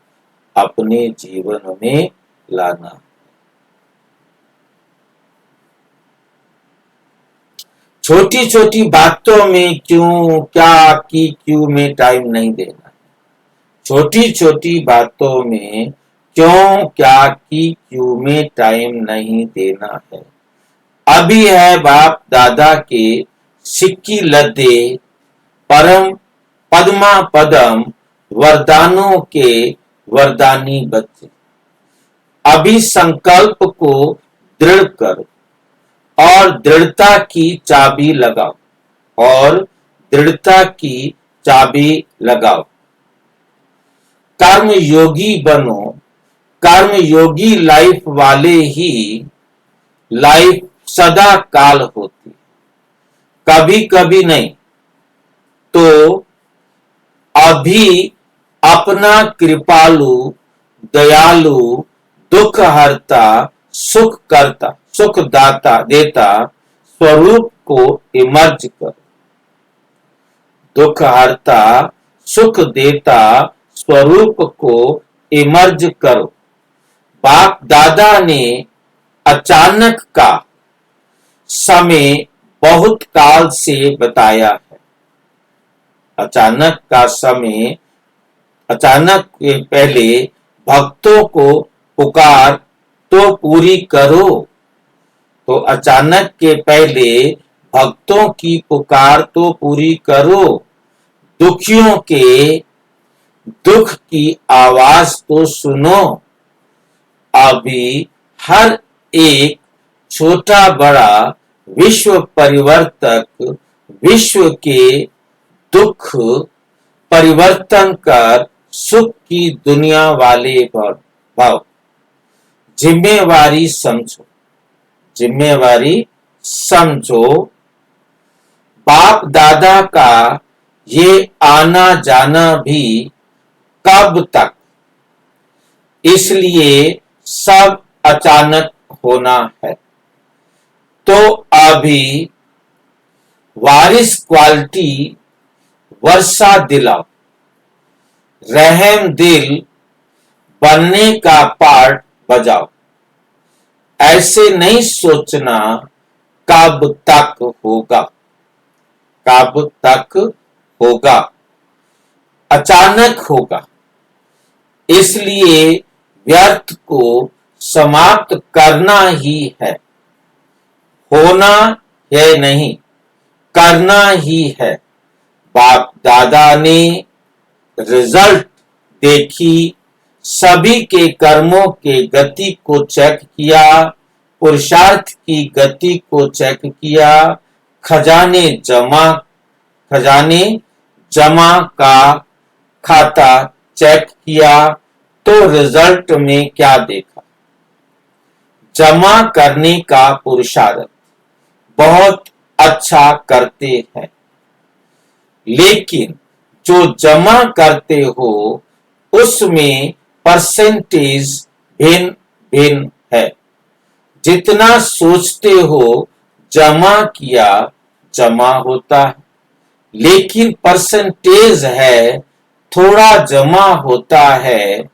अपने जीवन में लाना। छोटी छोटी बातों में क्यों, क्या की क्यों में टाइम नहीं देना। छोटी छोटी बातों में क्यों, क्या की क्यों में टाइम नहीं देना है। अभी है बाप दादा के सिक्की लद्दे परम पद्मा पदम वरदानों के वरदानी बच्चे। अभी संकल्प को दृढ़ करो और दृढ़ता की चाबी लगाओ, और दृढ़ता की चाबी लगाओ। कर्म योगी बनो। कर्म योगी लाइफ वाले ही लाइफ सदा काल होती, कभी कभी नहीं। तो अभी अपना कृपालु, दयालु, दुख हरता, सुख करता, सुख दाता देता स्वरूप को इमर्ज करो। दुख हरता, सुख देता स्वरूप को इमर्ज करो। बाप दादा ने अचानक का समय बहुत काल से बताया है। अचानक का समय, अचानक के पहले भक्तों को पुकार तो पूरी करो। तो अचानक के पहले भक्तों की पुकार तो पूरी करो। दुखियों के दुख की आवाज तो सुनो। अभी हर एक छोटा बड़ा विश्व परिवर्तक विश्व के दुख परिवर्तन कर सुख की दुनिया वाले भाव। जिम्मेवारी समझो, जिम्मेवारी समझो। बाप दादा का ये आना जाना भी कब तक, इसलिए सब अचानक होना है। तो अभी वारिस क्वालिटी वर्षा दिलाओ, रहम दिल बनने का पार्ट बजाओ। ऐसे नहीं सोचना कब तक होगा, कब तक होगा, अचानक होगा। इसलिए व्यर्थ को समाप्त करना ही है। होना है नहीं, करना ही है। बाप दादा ने रिजल्ट देखी, सभी के कर्मों के गति को चेक किया, पुरुषार्थ की गति को चेक किया, खजाने जमा का खाता चेक किया। तो रिजल्ट में क्या देखा? जमा करने का पुरुषार्थ बहुत अच्छा करते हैं, लेकिन जो जमा करते हो उसमें परसेंटेज भिन्न भिन्न है। जितना सोचते हो जमा किया जमा होता है, लेकिन परसेंटेज है थोड़ा जमा होता है,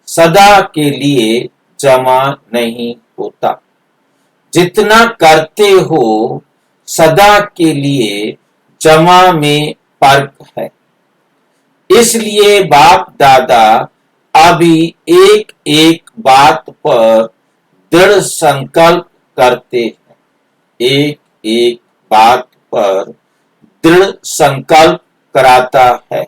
सदा के लिए जमा नहीं होता। जितना करते हो सदा के लिए जमा में फर्क है। इसलिए बाप दादा अभी एक एक बात पर दृढ़ संकल्प करते हैं, एक एक बात पर दृढ़ संकल्प कराता है।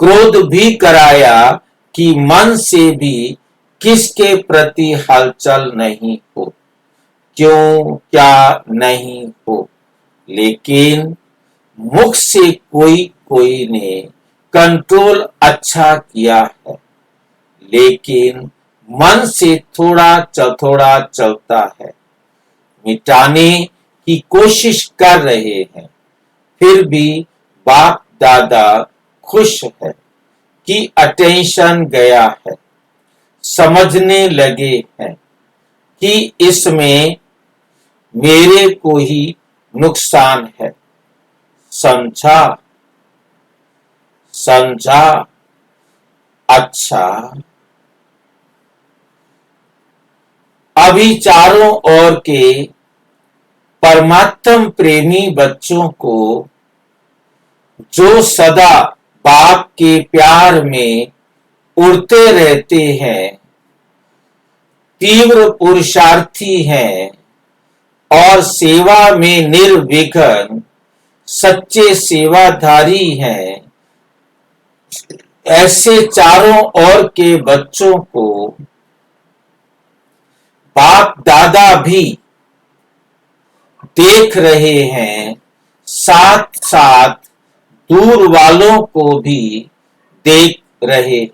क्रोध भी कराया कि मन से भी किसके प्रति हलचल नहीं हो, क्यों क्या नहीं हो। लेकिन मुख से कोई कोई ने कंट्रोल अच्छा किया है, लेकिन मन से थोड़ा चलता है। मिटाने की कोशिश कर रहे हैं, फिर भी बाप दादा खुश है कि अटेंशन गया है। समझने लगे हैं कि इसमें मेरे को ही नुकसान है। समझा अच्छा। अभी चारों ओर के परमात्म प्रेमी बच्चों को जो सदा बाप के प्यार में उड़ते रहते हैं, तीव्र पुरुषार्थी हैं और सेवा में निर्विघ्न सच्चे सेवाधारी हैं, ऐसे चारों ओर के बच्चों को बाप दादा भी देख रहे हैं, साथ साथ दूर वालों को भी देख रहे हैं।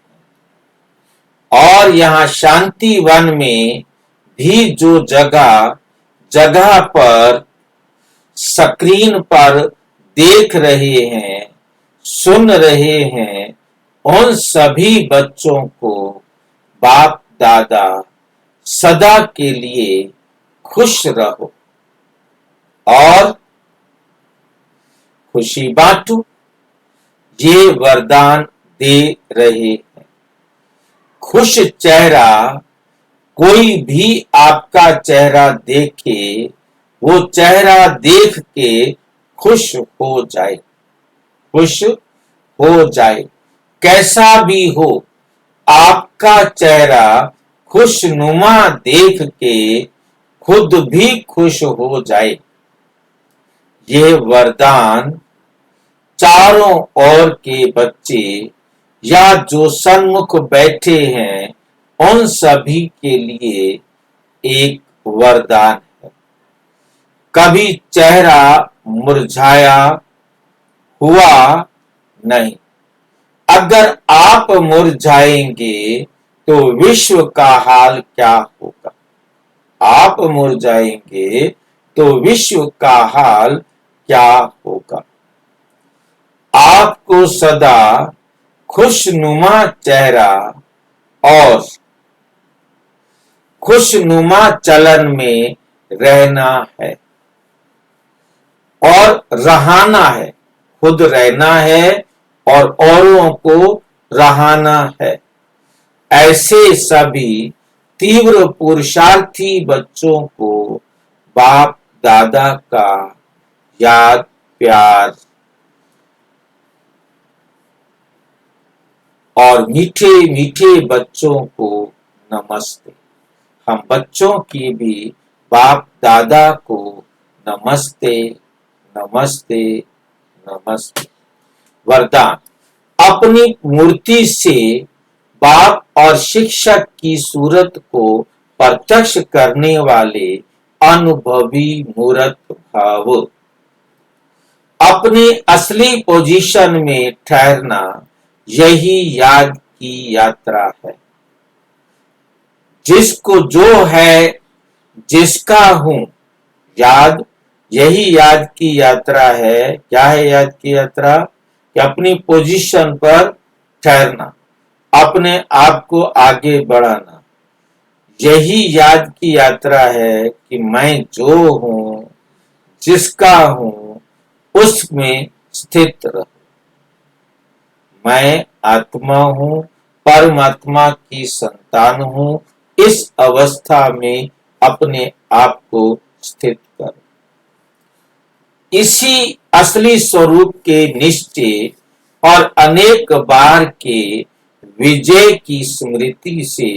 और यहाँ शांति वन में भी जो जगह जगह पर स्क्रीन पर देख रहे हैं, सुन रहे हैं, उन सभी बच्चों को बाप दादा सदा के लिए खुश रहो और खुशी बांटो, ये वरदान दे रहे हैं। खुश चेहरा कोई भी आपका चेहरा देखे, वो चेहरा देख के खुश हो जाए, खुश हो जाए। कैसा भी हो, आपका चेहरा खुशनुमा देख के खुद भी खुश हो जाए। ये वरदान चारों ओर के बच्चे या जो सन्मुख बैठे हैं उन सभी के लिए एक वरदान है। कभी चेहरा मुरझाया हुआ नहीं। अगर आप मुरझाएंगे तो विश्व का हाल क्या होगा? आप मुरझाएंगे तो विश्व का हाल क्या होगा? आपको सदा खुशनुमा चेहरा और खुशनुमा चलन में रहना है और रहाना है। खुद रहना है और औरों को रहाना है। ऐसे सभी तीव्र पुरुषार्थी बच्चों को बाप दादा का याद प्यार और मीठे मीठे बच्चों को नमस्ते। हम बच्चों की भी बाप दादा को नमस्ते नमस्ते नमस्ते। वरदान, अपनी मूर्ति से बाप और शिक्षक की सूरत को प्रत्यक्ष करने वाले अनुभवी मूर्त भाव। अपनी असली पोजीशन में ठहरना, यही याद की यात्रा है। जिसको जो है, जिसका हूं, याद, यही याद की यात्रा है। क्या है याद की यात्रा? कि अपनी पोजीशन पर ठहरना, अपने आप को आगे बढ़ाना। यही याद की यात्रा है कि मैं जो हूं, जिसका हूं, उसमें स्थित रहूं। मैं आत्मा हूं, परमात्मा की संतान हूं। इस अवस्था में अपने आप को स्थित करो। इसी असली स्वरूप के निश्चय और अनेक बार के विजय की स्मृति से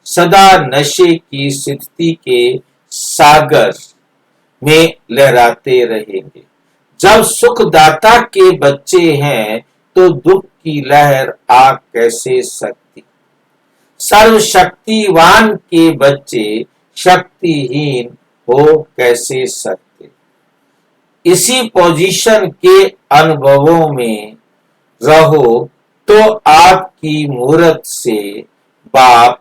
सदा नशे की स्थिति के सागर में लहराते रहेंगे। जब सुखदाता के बच्चे हैं तो दुख की लहर आ कैसे सकती? सर्वशक्तिवान के बच्चे शक्तिहीन हो कैसे सकते? इसी पोजीशन के अनुभवों में रहो तो आपकी मूरत से बाप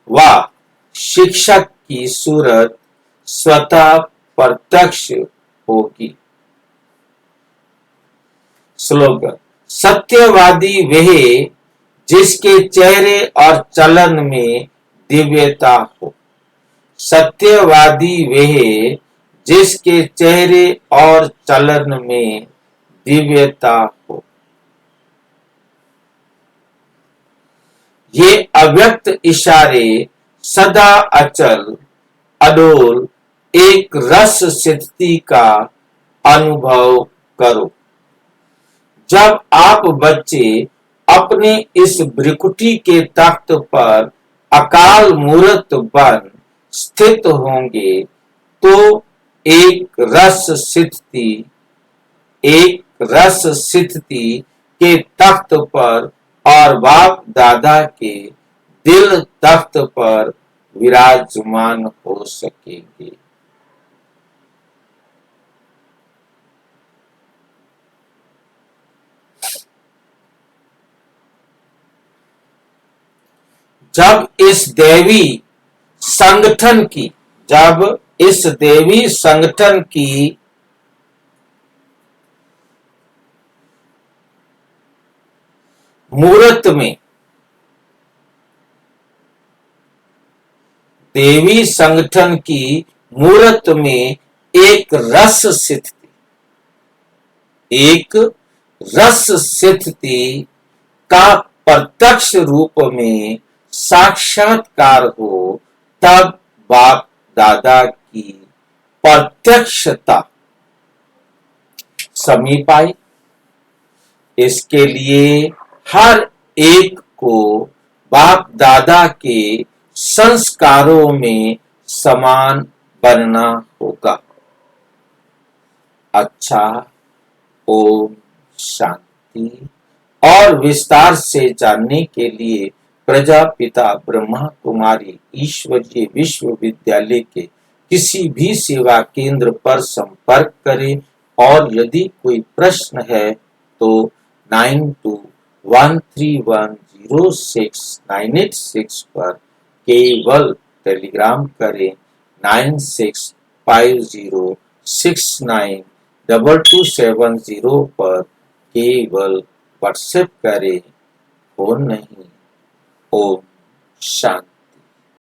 व शिक्षक की सूरत स्वतः प्रत्यक्ष होगी। स्लोगन, सत्यवादी वह जिसके चेहरे और चलन में दिव्यता हो। सत्यवादी वह जिसके चेहरे और चलन में दिव्यता हो। ये अव्यक्त इशारे सदा अचल अडोल एक रस स्थिति का अनुभव करो। जब आप बच्चे अपने इस भ्रिकुटी के तख्त पर अकाल मूर्त बन स्थित होंगे तो एक रस स्थिति के तख्त पर और बाप दादा के दिल तख्त पर विराजमान हो सकेंगे। जब इस देवी संगठन की मूर्त में देवी संगठन की मूर्त में एक रस स्थिति का प्रत्यक्ष रूप में साक्षात्कार हो तब बाप दादा की प्रत्यक्षता समीप आई। इसके लिए हर एक को बाप दादा के संस्कारों में समान बनना होगा। अच्छा, ओम शांति। और विस्तार से जानने के लिए प्रजापिता ब्रह्मा कुमारी ईश्वरीय विश्वविद्यालय के किसी भी सेवा केंद्र पर संपर्क करें और यदि कोई प्रश्न है तो 9213106986 पर केवल टेलीग्राम करें। 9650692270 पर केवल व्हाट्सएप करें, फोन नहीं। ओम शांति।